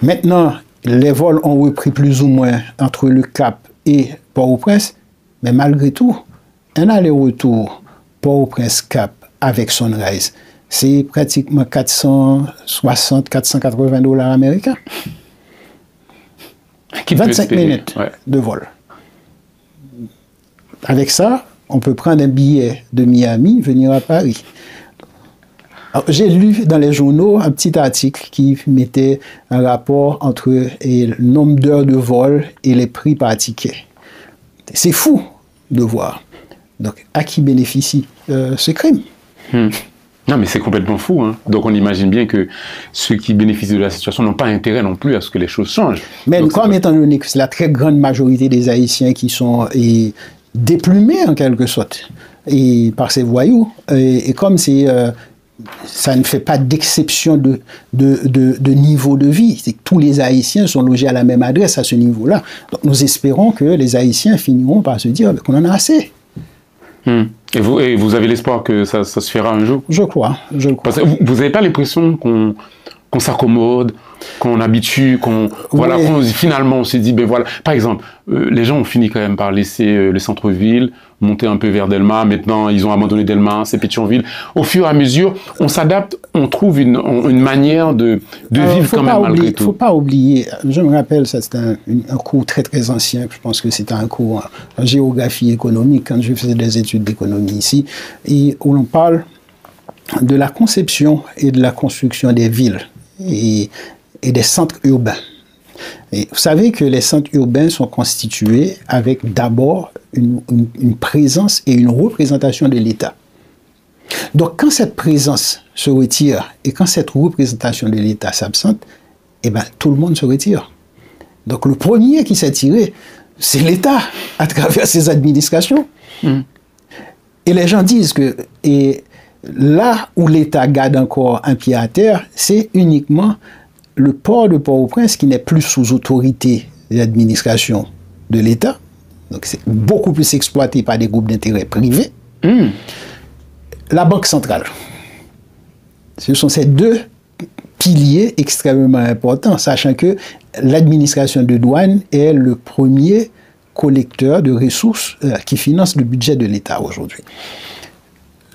Maintenant, les vols ont repris plus ou moins entre le Cap et Port-au-Prince, mais malgré tout, un aller-retour Port-au-Prince-Cap avec Sunrise, c'est pratiquement 460-480 $ américains. 25 minutes de vol. Avec ça, on peut prendre un billet de Miami, venir à Paris. J'ai lu dans les journaux un petit article qui mettait un rapport entre le nombre d'heures de vol et les prix par ticket. C'est fou de voir. Donc, à qui bénéficie ce crime? Non, mais c'est complètement fou. Hein. Donc, on imagine bien que ceux qui bénéficient de la situation n'ont pas intérêt non plus à ce que les choses changent. Mais comme étant donné que c'est la très grande majorité des Haïtiens qui sont déplumés, en quelque sorte, par ces voyous, et comme ça ne fait pas d'exception de niveau de vie. C'est que tous les Haïtiens sont logés à la même adresse à ce niveau-là. Donc, nous espérons que les Haïtiens finiront par se dire qu'on en a assez. Et vous avez l'espoir que ça se fera un jour? Je crois. Parce que vous n'avez pas l'impression qu'on s'accommode, qu'on habitue, finalement on s'est dit, ben voilà. Par exemple, les gens ont fini quand même par laisser le centre-ville, monter un peu vers Delma. Maintenant, ils ont abandonné Delma, c'est Pétionville. Au fur et à mesure, on s'adapte, on trouve une manière de vivre quand même malgré tout. Il ne faut pas oublier, je me rappelle, ça c'était un cours très très ancien, je pense que c'était un cours en géographie économique, quand je faisais des études d'économie ici, et où l'on parle de la conception et de la construction des villes et des centres urbains. Et vous savez que les centres urbains sont constitués avec d'abord une présence et une représentation de l'État. Donc quand cette présence se retire et quand cette représentation de l'État s'absente, eh ben, tout le monde se retire. Donc le premier qui s'est tiré, c'est l'État à travers ses administrations. Et les gens disent que là où l'État garde encore un pied à terre, c'est uniquement le port de Port-au-Prince qui n'est plus sous autorité de l'administration de l'État. Donc c'est beaucoup plus exploité par des groupes d'intérêt privés. La Banque centrale. Ce sont ces deux piliers extrêmement importants, sachant que l'administration de douane est le premier collecteur de ressources qui finance le budget de l'État aujourd'hui.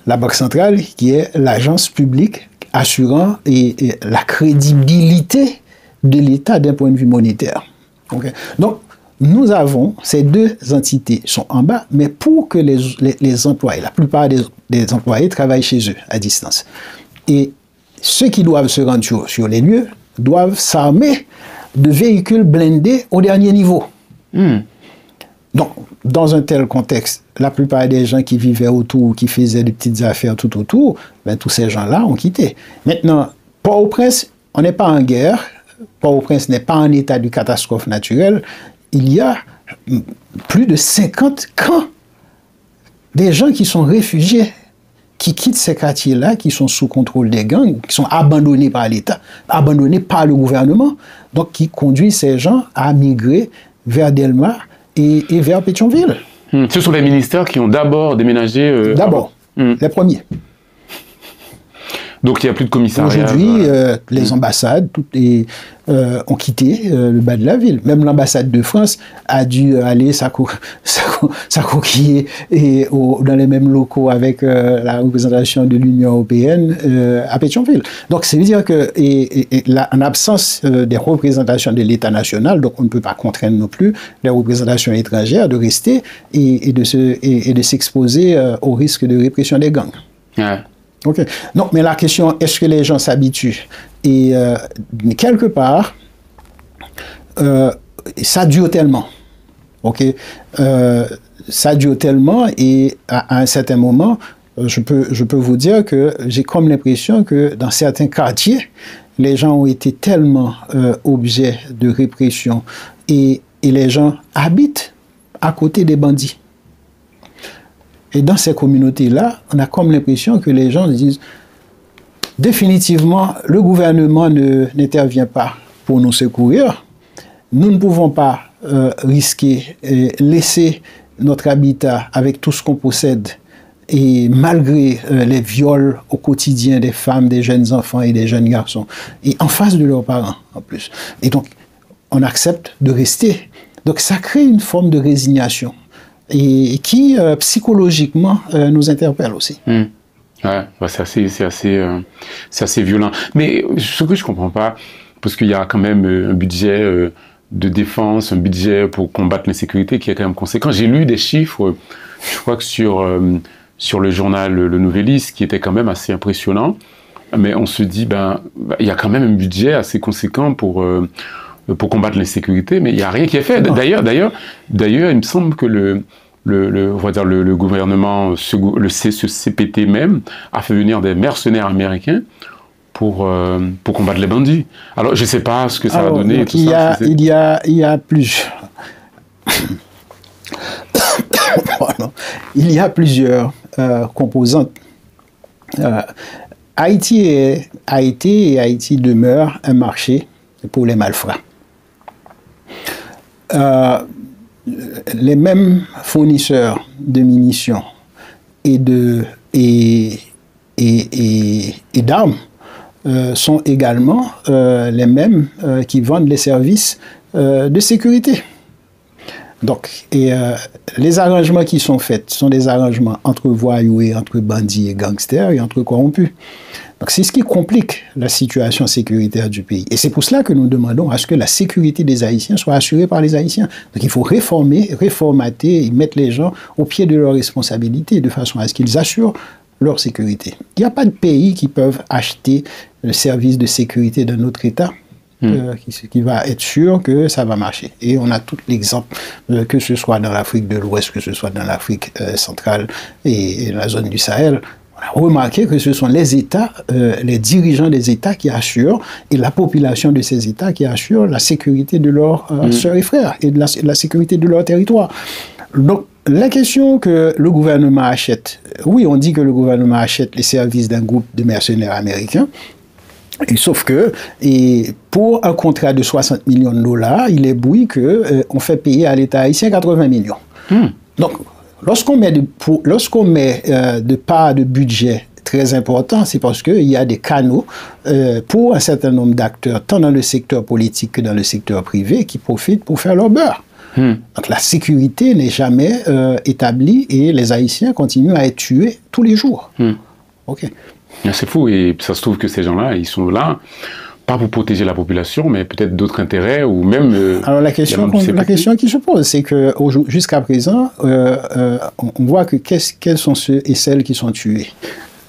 La Banque centrale, qui est l'agence publique assurant la crédibilité de l'État d'un point de vue monétaire. Okay? Donc, nous avons, ces deux entités sont en bas, mais pour que les employés, la plupart des employés travaillent chez eux, à distance. Et ceux qui doivent se rendre sur les lieux doivent s'armer de véhicules blindés au dernier niveau. Donc, dans un tel contexte, la plupart des gens qui vivaient autour, qui faisaient des petites affaires tout autour, ben, tous ces gens-là ont quitté. Maintenant, Port-au-Prince, on n'est pas en guerre, Port-au-Prince n'est pas en état de catastrophe naturelle. Il y a plus de 50 camps des gens qui sont réfugiés, qui quittent ces quartiers-là, qui sont sous contrôle des gangs, qui sont abandonnés par l'État, abandonnés par le gouvernement, donc qui conduisent ces gens à migrer vers Delmar et vers Pétionville. Ce sont les ministères qui ont d'abord déménagé D'abord, les premiers. Donc il n'y a plus de commissariat. Aujourd'hui, les ambassades ont quitté le bas de la ville. Même l'ambassade de France a dû aller s'acoquiller dans les mêmes locaux avec la représentation de l'Union européenne à Pétionville. Donc ça veut dire que, en absence des représentations de l'État national, donc on ne peut pas contraindre non plus les représentations étrangères de rester et de s'exposer au risque de répression des gangs. Ouais. Ok. Non, mais la question, est-ce que les gens s'habituent? Et quelque part, ça dure tellement. Ok. Ça dure tellement et à un certain moment, je peux vous dire que j'ai comme l'impression que dans certains quartiers, les gens ont été tellement objets de répression et les gens habitent à côté des bandits. Et dans ces communautés-là, on a comme l'impression que les gens disent définitivement, le gouvernement n'intervient pas pour nous secourir. Nous ne pouvons pas risquer, laisser notre habitat avec tout ce qu'on possède et malgré les viols au quotidien des femmes, des jeunes enfants et des jeunes garçons, et en face de leurs parents en plus. Et donc, on accepte de rester. Donc, ça crée une forme de résignation. Et qui, psychologiquement, nous interpelle aussi. Ouais, c'est assez violent. Mais ce que je ne comprends pas, parce qu'il y a quand même un budget de défense, un budget pour combattre l'insécurité qui est quand même conséquent. J'ai lu des chiffres, je crois que sur le journal Le Nouvelliste, qui était quand même assez impressionnant. Mais on se dit, il y a quand même un budget assez conséquent pour combattre l'insécurité, mais il n'y a rien qui est fait. D'ailleurs, il me semble que le gouvernement, le CPT même, a fait venir des mercenaires américains pour combattre les bandits. Alors, je ne sais pas ce que ça va donner. Il y a plusieurs... il y a plusieurs composantes. Haïti a été et Haïti demeure un marché pour les malfrats. Les mêmes fournisseurs de munitions et d'armes sont également les mêmes qui vendent les services de sécurité. Donc, les arrangements qui sont faits sont des arrangements entre voyous et entre bandits et gangsters et entre corrompus. Donc, c'est ce qui complique la situation sécuritaire du pays. Et c'est pour cela que nous demandons à ce que la sécurité des Haïtiens soit assurée par les Haïtiens. Donc, il faut reformater et mettre les gens au pied de leurs responsabilités de façon à ce qu'ils assurent leur sécurité. Il n'y a pas de pays qui peuvent acheter le service de sécurité d'un autre État qui va être sûr que ça va marcher. Et on a tout l'exemple, que ce soit dans l'Afrique de l'Ouest, que ce soit dans l'Afrique centrale et la zone du Sahel. On a remarqué que ce sont les États, les dirigeants des États qui assurent, et la population de ces États qui assurent la sécurité de leurs sœurs et frères, et de la sécurité de leur territoire. Donc, la question que le gouvernement achète, oui, on dit que le gouvernement achète les services d'un groupe de mercenaires américains, et sauf que, pour un contrat de 60 millions de dollars, il est bouilli qu'on fait payer à l'État haïtien 80 millions. Donc, lorsqu'on met de part de budget très important, c'est parce qu'il y a des canaux pour un certain nombre d'acteurs, tant dans le secteur politique que dans le secteur privé, qui profitent pour faire leur beurre. Donc la sécurité n'est jamais établie et les Haïtiens continuent à être tués tous les jours. Ok. C'est fou, et ça se trouve que ces gens-là, ils sont là, pas pour protéger la population, mais peut-être d'autres intérêts, ou même... Alors la question qui se pose, c'est que jusqu'à présent, on voit que quels sont ceux et celles qui sont tués.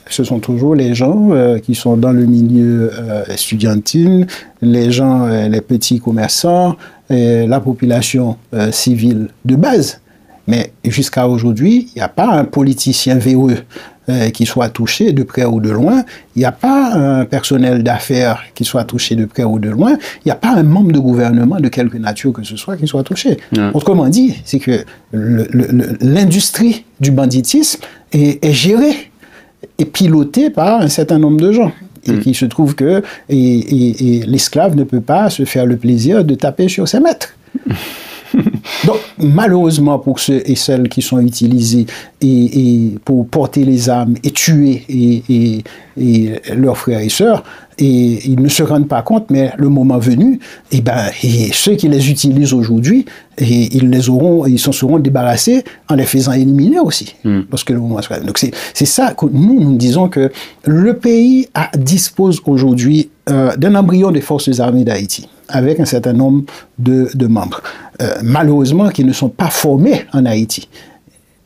Ce sont toujours les gens qui sont dans le milieu estudiantin, les gens, les petits commerçants, la population civile de base. Mais jusqu'à aujourd'hui, il n'y a pas un politicien véreux qui soit touché de près ou de loin. Il n'y a pas un personnel d'affaires qui soit touché de près ou de loin. Il n'y a pas un membre de gouvernement de quelque nature que ce soit qui soit touché. Autrement dit, c'est que l'industrie du banditisme est gérée et pilotée par un certain nombre de gens. Et qui se trouve que l'esclave ne peut pas se faire le plaisir de taper sur ses maîtres. Donc, malheureusement, pour ceux et celles qui sont utilisés et pour porter les armes et tuer et leurs frères et sœurs, et ils ne se rendent pas compte, mais le moment venu, ceux qui les utilisent aujourd'hui, ils s'en seront débarrassés en les faisant éliminer aussi. Parce que le moment sera... Donc, c'est ça que nous disons que le pays dispose aujourd'hui d'un embryon des forces armées d'Haïti, avec un certain nombre de membres. Malheureusement, qui ne sont pas formés en Haïti.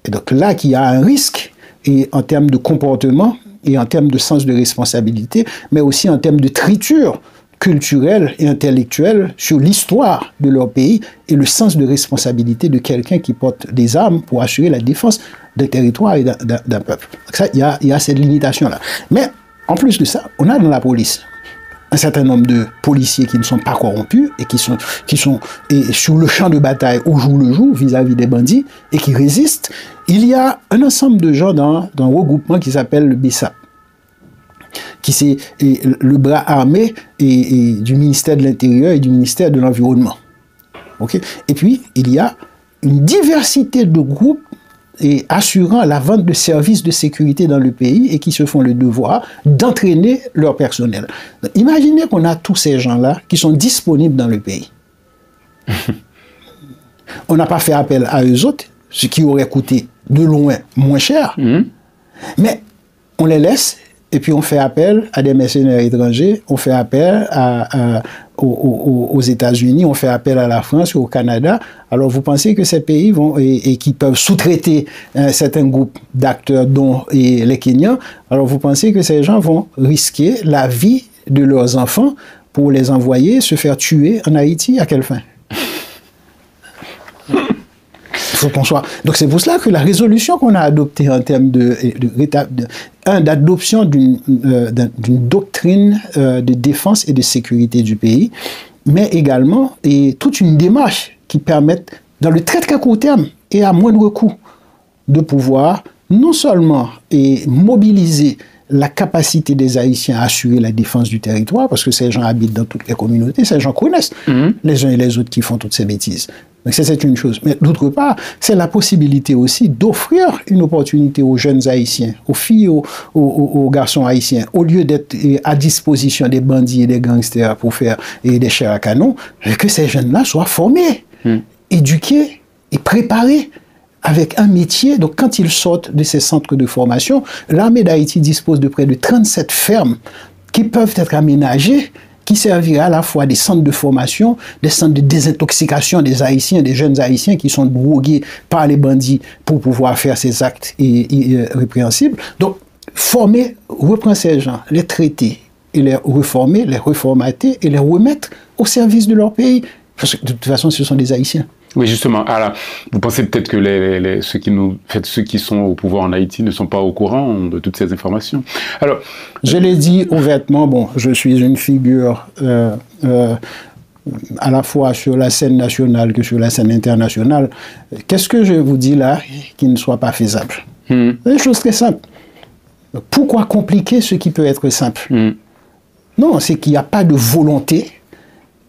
Et donc là, qu'il y a un risque, et en termes de comportement, et en termes de sens de responsabilité, mais aussi en termes de triture culturelle et intellectuelle sur l'histoire de leur pays et le sens de responsabilité de quelqu'un qui porte des armes pour assurer la défense d'un territoire et d'un peuple. Donc ça, il y a cette limitation-là. Mais en plus de ça, on a dans la police un certain nombre de policiers qui ne sont pas corrompus et qui sont sur le champ de bataille au jour le jour vis-à-vis des bandits et qui résistent. Il y a un ensemble de gens dans un regroupement qui s'appelle le BESAP, qui c'est le bras armé du ministère de l'Intérieur et du ministère de l'Environnement. Okay? Et puis, il y a une diversité de groupes et assurant la vente de services de sécurité dans le pays et qui se font le devoir d'entraîner leur personnel. Donc, imaginez qu'on a tous ces gens-là qui sont disponibles dans le pays. On n'a pas fait appel à eux autres, ce qui aurait coûté de loin moins cher, mais on les laisse et puis on fait appel à des mercenaires étrangers, on fait appel aux États-Unis, on fait appel à la France ou au Canada. Alors vous pensez que ces pays vont et qui peuvent sous-traiter certains groupes d'acteurs, dont les Kenyans, alors vous pensez que ces gens vont risquer la vie de leurs enfants pour les envoyer se faire tuer en Haïti? À quelle fin? Il faut qu'on soit... Donc c'est pour cela que la résolution qu'on a adoptée en termes d'adoption d'une doctrine de défense et de sécurité du pays, mais également toute une démarche qui permette, dans le très très court terme et à moindre coût, de pouvoir non seulement mobiliser la capacité des Haïtiens à assurer la défense du territoire, parce que ces gens habitent dans toutes les communautés, ces gens connaissent les uns et les autres qui font toutes ces bêtises. Donc c'est une chose. Mais d'autre part, c'est la possibilité aussi d'offrir une opportunité aux jeunes Haïtiens, aux filles, aux garçons haïtiens, au lieu d'être à disposition des bandits et des gangsters pour faire des chairs à canon, que ces jeunes-là soient formés, éduqués et préparés avec un métier. Donc quand ils sortent de ces centres de formation, l'armée d'Haïti dispose de près de 37 fermes qui peuvent être aménagées, qui servira à la fois des centres de formation, des centres de désintoxication des Haïtiens, des jeunes Haïtiens qui sont drogués par les bandits pour pouvoir faire ces actes répréhensibles. Donc, former, reprendre ces gens, les traiter, et les reformer, les reformater et les remettre au service de leur pays. Parce que de toute façon, ce sont des Haïtiens. Oui, justement. Alors, vous pensez peut-être que ceux qui sont au pouvoir en Haïti ne sont pas au courant de toutes ces informations. Alors, je l'ai dit ouvertement, bon, je suis une figure à la fois sur la scène nationale que sur la scène internationale. Qu'est-ce que je vous dis là qui ne soit pas faisable? C'est une chose très simple. Pourquoi compliquer ce qui peut être simple? Non, c'est qu'il n'y a pas de volonté,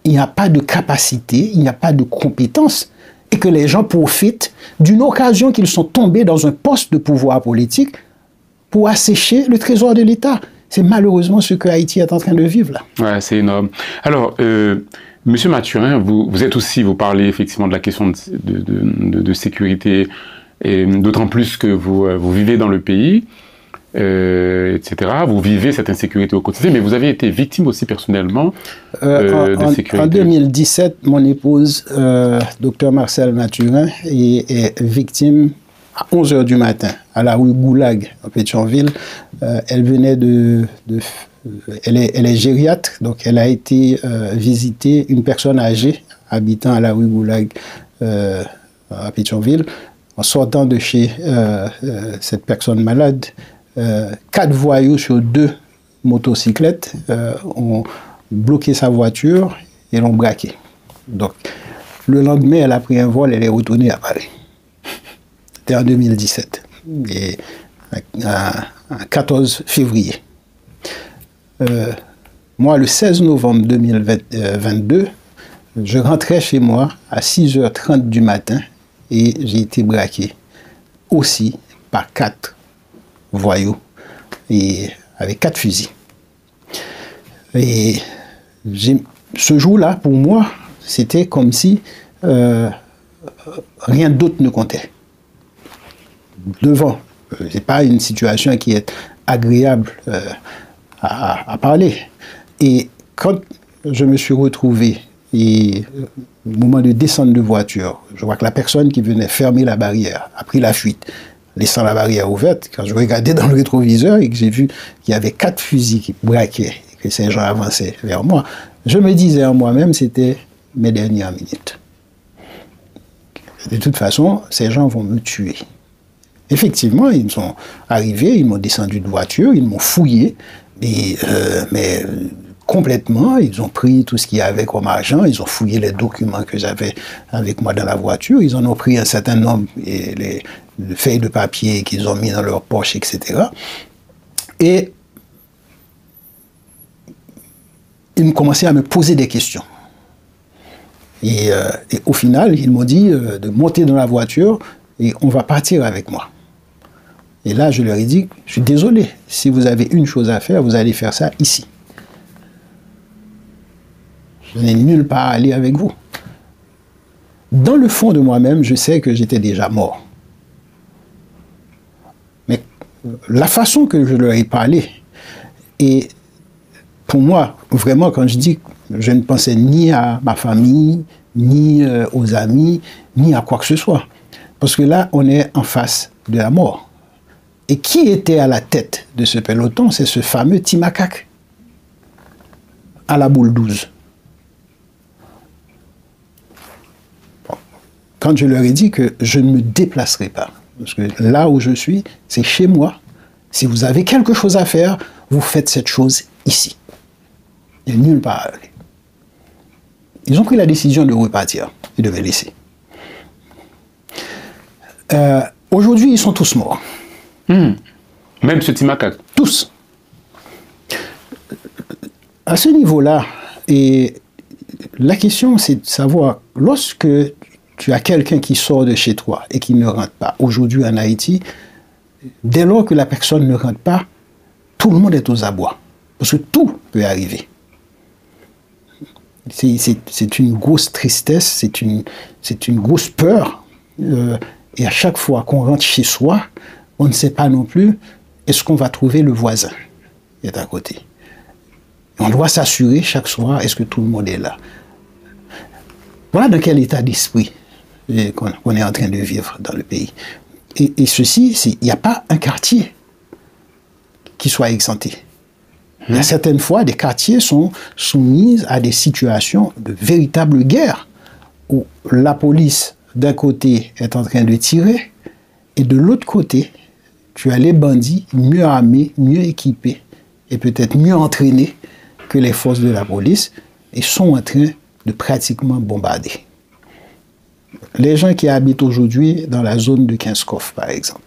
il n'y a pas de capacité, il n'y a pas de compétence, et que les gens profitent d'une occasion qu'ils sont tombés dans un poste de pouvoir politique pour assécher le trésor de l'État. C'est malheureusement ce que Haïti est en train de vivre là. Ouais, c'est énorme. Alors, Monsieur Mathurin, vous êtes aussi, vous parlez effectivement de la question de sécurité, et d'autant plus que vous vivez dans le pays, etc. Vous vivez cette insécurité au quotidien, mais vous avez été victime aussi personnellement de sécurité. En 2017, mon épouse, Dr Marcel Mathurin, est victime à 11 h du matin, à la rue Goulag, en Pétionville. Elle venait elle est gériatre, donc elle a été visiter une personne âgée habitant à la rue Goulag à Pétionville. En sortant de chez cette personne malade, 4 voyous sur 2 motocyclettes ont bloqué sa voiture et l'ont braqué. Donc, le lendemain, elle a pris un vol, elle est retournée à Paris. C'était en 2017, et à 14 février. Moi, le 16 novembre 2022, je rentrais chez moi à 6 h 30 du matin et j'ai été braqué aussi par 4 voyous et avec 4 fusils. Et ce jour-là, pour moi, c'était comme si rien d'autre ne comptait. Devant, c'est pas une situation qui est agréable à parler. Et quand je me suis retrouvé, et au moment de descendre de voiture, je vois que la personne qui venait fermer la barrière a pris la fuite, laissant la barrière ouverte. Quand je regardais dans le rétroviseur et que j'ai vu qu'il y avait 4 fusils qui braquaient et que ces gens avançaient vers moi, je me disais en moi-même, c'était mes dernières minutes. De toute façon, ces gens vont me tuer. Effectivement, ils sont arrivés, ils m'ont descendu de voiture, ils m'ont fouillé, mais complètement, ils ont pris tout ce qu'il y avait comme argent, ils ont fouillé les documents que j'avais avec moi dans la voiture, ils en ont pris un certain nombre, et les feuilles de papier qu'ils ont mis dans leur poche, etc. Et ils ont commencé à me poser des questions. Et au final, ils m'ont dit de monter dans la voiture et on va partir avec moi. Et là, je leur ai dit, je suis désolé, si vous avez une chose à faire, vous allez faire ça ici. Je n'ai nulle part à aller avec vous. Dans le fond de moi-même, je sais que j'étais déjà mort. Mais la façon que je leur ai parlé, et pour moi, vraiment, quand je dis que je ne pensais ni à ma famille, ni aux amis, ni à quoi que ce soit. Parce que là, on est en face de la mort. Et qui était à la tête de ce peloton? C'est ce fameux Timakak, à la boule 12. Bon. Quand je leur ai dit que je ne me déplacerai pas, parce que là où je suis, c'est chez moi. Si vous avez quelque chose à faire, vous faites cette chose ici. Il n'y a nulle part à aller. Ils ont pris la décision de repartir et de me laisser. Aujourd'hui, ils sont tous morts. Même ce Timakak? Tous. À ce niveau-là, et la question, c'est de savoir, lorsque tu as quelqu'un qui sort de chez toi et qui ne rentre pas, aujourd'hui en Haïti, dès lors que la personne ne rentre pas, tout le monde est aux abois. Parce que tout peut arriver. C'est une grosse tristesse, c'est une grosse peur. Et à chaque fois qu'on rentre chez soi, on ne sait pas non plus, est-ce qu'on va trouver le voisin qui est à côté. On doit s'assurer chaque soir, est-ce que tout le monde est là. Voilà dans quel état d'esprit qu'on est en train de vivre dans le pays. Et ceci, il n'y a pas un quartier qui soit exempté. Il y a certaines fois, des quartiers sont soumis à des situations de véritable guerre, où la police, d'un côté, est en train de tirer, et de l'autre côté, tu as les bandits mieux armés, mieux équipés, et peut-être mieux entraînés que les forces de la police, et sont en train de pratiquement bombarder. Les gens qui habitent aujourd'hui dans la zone de Kinskof, par exemple,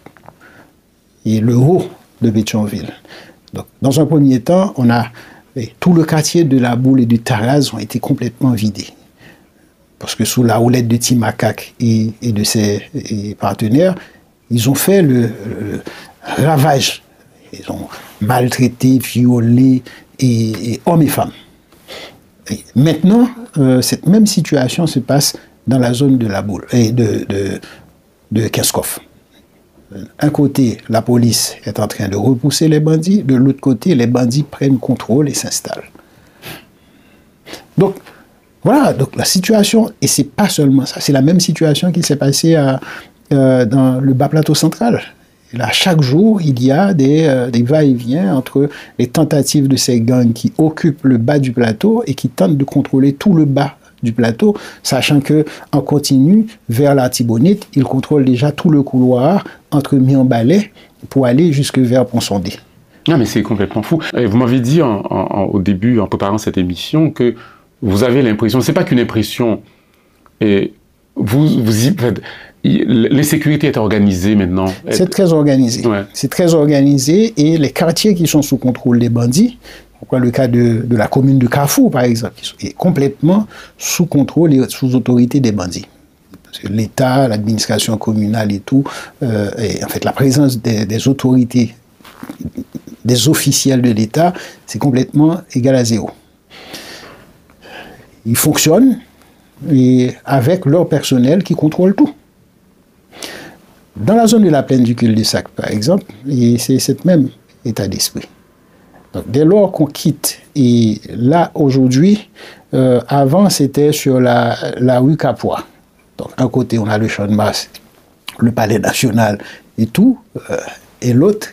et le haut de Pétionville. Donc, dans un premier temps, tout le quartier de la Boule et du Taraz ont été complètement vidés. Parce que sous la houlette de Timakak et de ses partenaires, ils ont fait le ravage Ils ont maltraité, violé, et hommes et femmes. Et maintenant, cette même situation se passe dans la zone de la boule, et de Kenskov. Un côté, la police est en train de repousser les bandits, de l'autre côté, les bandits prennent contrôle et s'installent. Donc, voilà, donc la situation, et c'est pas seulement ça, c'est la même situation qui s'est passée dans le bas plateau central. Et là, chaque jour, il y a des va-et-vient entre les tentatives de ces gangs qui occupent le bas du plateau et qui tentent de contrôler tout le bas du plateau, sachant qu'en continu, vers la Tibonite, ils contrôlent déjà tout le couloir entre Miambalais pour aller jusque vers Pont-Sondé. Non, mais c'est complètement fou. Et vous m'avez dit au début, en préparant cette émission, que vous avez l'impression, c'est pas qu'une impression, et l'insécurité est organisée maintenant. C'est très organisé. Ouais. C'est très organisé et les quartiers qui sont sous contrôle des bandits, pourquoi le cas de la commune de Carrefour, par exemple, est complètement sous contrôle et sous autorité des bandits. L'État, l'administration communale et tout, et en fait la présence des autorités, des officiels de l'État, c'est complètement égal à zéro. Ils fonctionnent et avec leur personnel qui contrôle tout. Dans la zone de la plaine du cul-de-sac, par exemple, c'est ce même état d'esprit. Donc, dès lors qu'on quitte, et là, aujourd'hui, avant, c'était sur la rue Capois. Donc, un côté, on a le Champ de Mars, le Palais National et tout, et l'autre,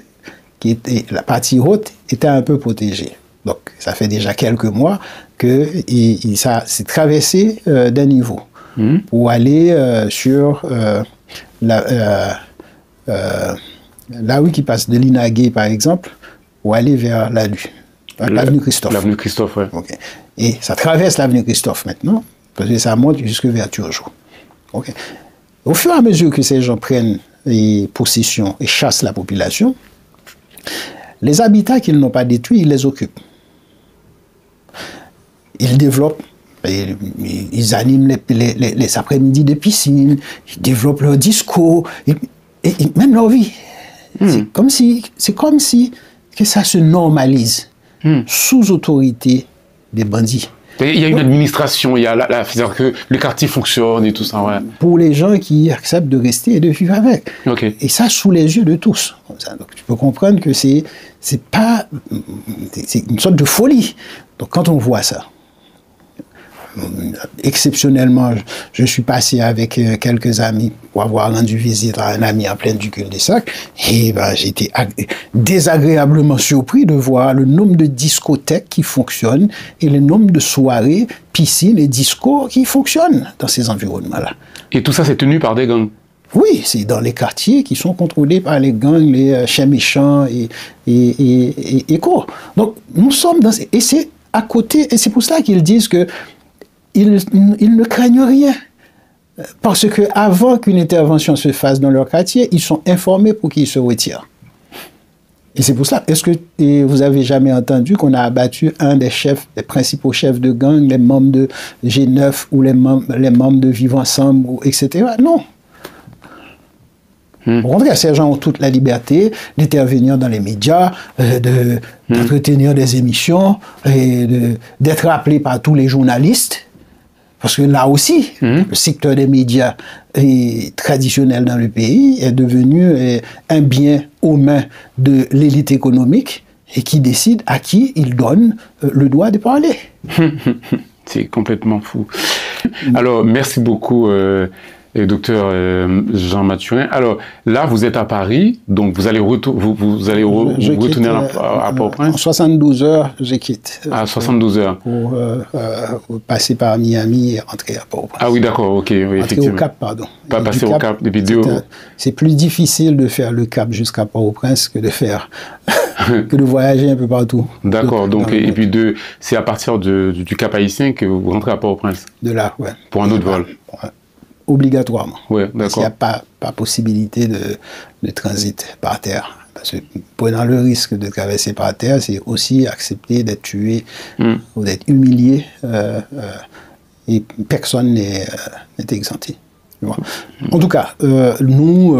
qui était la partie haute, était un peu protégée. Donc, ça fait déjà quelques mois que ça s'est traversé d'un niveau pour aller sur la rue qui passe de l'Inagué, par exemple, pour aller vers l'avenue Christophe. L'avenue Christophe, oui. Okay. Et ça traverse l'avenue Christophe maintenant, parce que ça monte jusque vers Turgeau. Okay. Au fur et à mesure que ces gens prennent possession et chassent la population, les habitats qu'ils n'ont pas détruits, ils les occupent. Ils développent, ils animent les après-midi de piscine, ils développent leur disco, et même leur vie. C'est comme si que ça se normalise sous autorité des bandits. Il y a une administration, il y a c'est-à-dire que le quartier fonctionne et tout ça. Ouais. Pour les gens qui acceptent de rester et de vivre avec. Okay. Et ça sous les yeux de tous. Donc, tu peux comprendre que c'est une sorte de folie. Donc quand on voit ça, exceptionnellement, je suis passé avec quelques amis pour avoir rendu visite à un ami en plaine du cul-de-sac, et j'ai été désagréablement surpris de voir le nombre de discothèques qui fonctionnent et le nombre de soirées, piscines et discos qui fonctionnent dans ces environnements-là. Et tout ça, c'est tenu par des gangs? Oui, c'est dans les quartiers qui sont contrôlés par les gangs, les chiens méchants et quoi. Donc, nous sommes dans... Et c'est à côté, et c'est pour ça qu'ils disent que ils ne craignent rien. Parce qu'avant qu'une intervention se fasse dans leur quartier, ils sont informés pour qu'ils se retirent. Et c'est pour ça. Est-ce que vous avez jamais entendu qu'on a abattu un des principaux chefs de gang, les membres de G9 ou les membres de Vivre Ensemble, etc. Non. Au contraire, ces gens ont toute la liberté d'intervenir dans les médias, d'entretenir des émissions, et d'être appelés par tous les journalistes. Parce que là aussi, le secteur des médias traditionnel dans le pays est devenu un bien aux mains de l'élite économique et qui décide à qui il donne le droit de parler. C'est complètement fou. Alors, merci beaucoup, docteur Jean Mathurin. Alors, là, vous êtes à Paris, donc vous allez retourner à Port-au-Prince. En 72 heures, je quitte. À 72 heures. Pour passer par Miami et rentrer à Port-au-Prince. Ah oui, d'accord, ok. Oui, rentrer au Cap, pardon. Pas passer au Cap, des vidéos. C'est plus difficile de faire le Cap jusqu'à Port-au-Prince que de voyager un peu partout. D'accord, donc, et puis c'est à partir du Cap haïtien que vous rentrez à Port-au-Prince. De là, ouais. Pour un autre vol. Ouais. Obligatoirement. Oui, d'accord. Il n'y a pas possibilité de transit par terre. Parce que prenant le risque de traverser par terre, c'est aussi accepter d'être tué ou d'être humilié. Et personne n'est exempté. En tout cas, nous,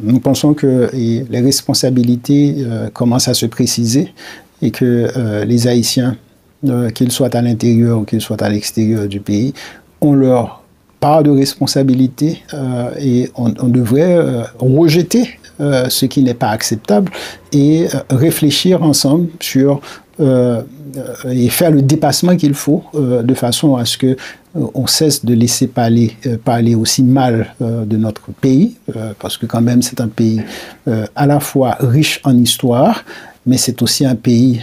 Nous pensons que les responsabilités commencent à se préciser et que les Haïtiens, qu'ils soient à l'intérieur ou qu'ils soient à l'extérieur du pays, ont leur part de responsabilité et on devrait rejeter ce qui n'est pas acceptable et réfléchir ensemble sur et faire le dépassement qu'il faut de façon à ce que on cesse de laisser parler aussi mal de notre pays, parce que quand même c'est un pays à la fois riche en histoire, mais c'est aussi un pays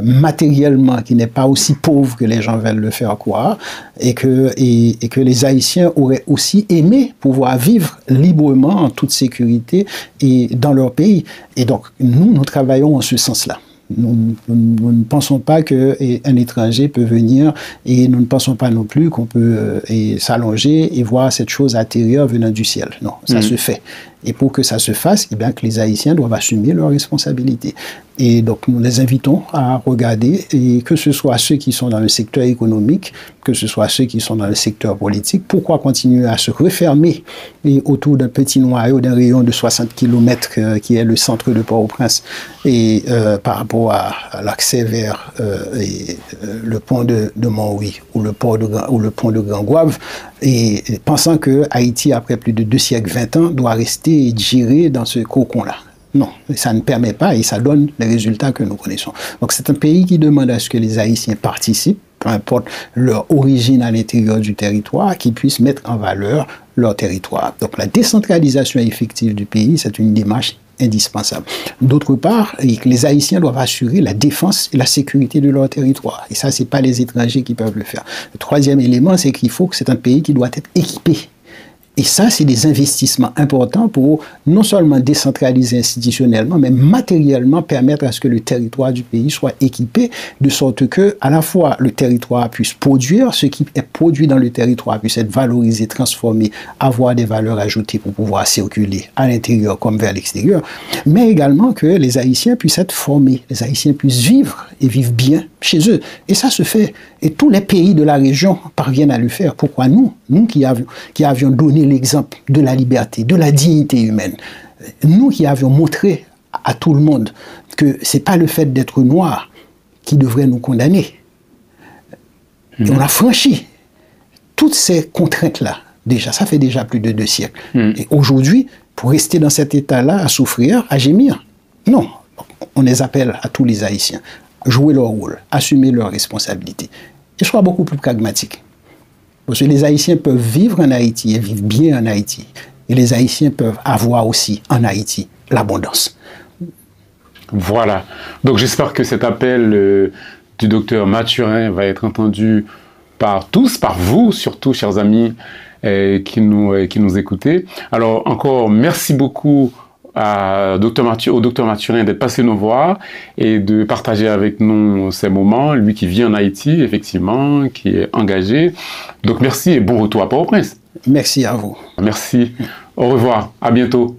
matériellement qui n'est pas aussi pauvre que les gens veulent le faire croire, et que les Haïtiens auraient aussi aimé pouvoir vivre librement, en toute sécurité, et dans leur pays. Et donc, nous travaillons en ce sens-là. Nous ne pensons pas qu'un étranger peut venir et nous ne pensons pas non plus qu'on peut s'allonger et voir cette chose atterrir venant du ciel. Non, ça se fait. Et pour que ça se fasse, eh bien, que les Haïtiens doivent assumer leurs responsabilités. Et donc, nous les invitons à regarder, et que ce soit ceux qui sont dans le secteur économique, que ce soit ceux qui sont dans le secteur politique, pourquoi continuer à se refermer autour d'un petit noyau, d'un rayon de 60 km qui est le centre de Port-au-Prince, et par rapport à l'accès vers le pont de Montrouge ou le pont de Grand-Goâve, et pensant que Haïti, après plus de 2 siècles, 20 ans, doit rester géré dans ce cocon-là. Non, ça ne permet pas et ça donne les résultats que nous connaissons. Donc c'est un pays qui demande à ce que les Haïtiens participent, peu importe leur origine à l'intérieur du territoire, qu'ils puissent mettre en valeur leur territoire. Donc la décentralisation effective du pays, c'est une démarche indispensable. D'autre part, les Haïtiens doivent assurer la défense et la sécurité de leur territoire. Et ça, c'est pas les étrangers qui peuvent le faire. Le troisième élément, c'est qu'il faut que c'est un pays qui doit être équipé. Et ça, c'est des investissements importants pour non seulement décentraliser institutionnellement, mais matériellement permettre à ce que le territoire du pays soit équipé de sorte que, à la fois, le territoire puisse produire, ce qui est produit dans le territoire puisse être valorisé, transformé, avoir des valeurs ajoutées pour pouvoir circuler à l'intérieur comme vers l'extérieur, mais également que les Haïtiens puissent être formés, les Haïtiens puissent vivre et vivre bien chez eux. Et ça se fait. Et tous les pays de la région parviennent à le faire. Pourquoi nous qui avions donné l'exemple de la liberté, de la dignité humaine, nous qui avions montré à tout le monde que ce n'est pas le fait d'être noir qui devrait nous condamner. Et on a franchi toutes ces contraintes-là. Déjà, ça fait déjà plus de 2 siècles. Et aujourd'hui, pour rester dans cet état-là, à souffrir, à gémir, non. On les appelle à tous les Haïtiens jouer leur rôle, assumer leurs responsabilités et soient beaucoup plus pragmatiques. Parce que les Haïtiens peuvent vivre en Haïti et vivre bien en Haïti. Et les Haïtiens peuvent avoir aussi en Haïti l'abondance. Voilà. Donc j'espère que cet appel du docteur Mathurin va être entendu par tous, par vous surtout, chers amis qui nous écoutez. Alors encore, merci beaucoup au docteur Mathurin d'être passé nous voir et de partager avec nous ces moments, lui qui vit en Haïti, effectivement, qui est engagé. Donc merci et bon retour à Port-au-Prince. Merci à vous. Merci. Au revoir. À bientôt.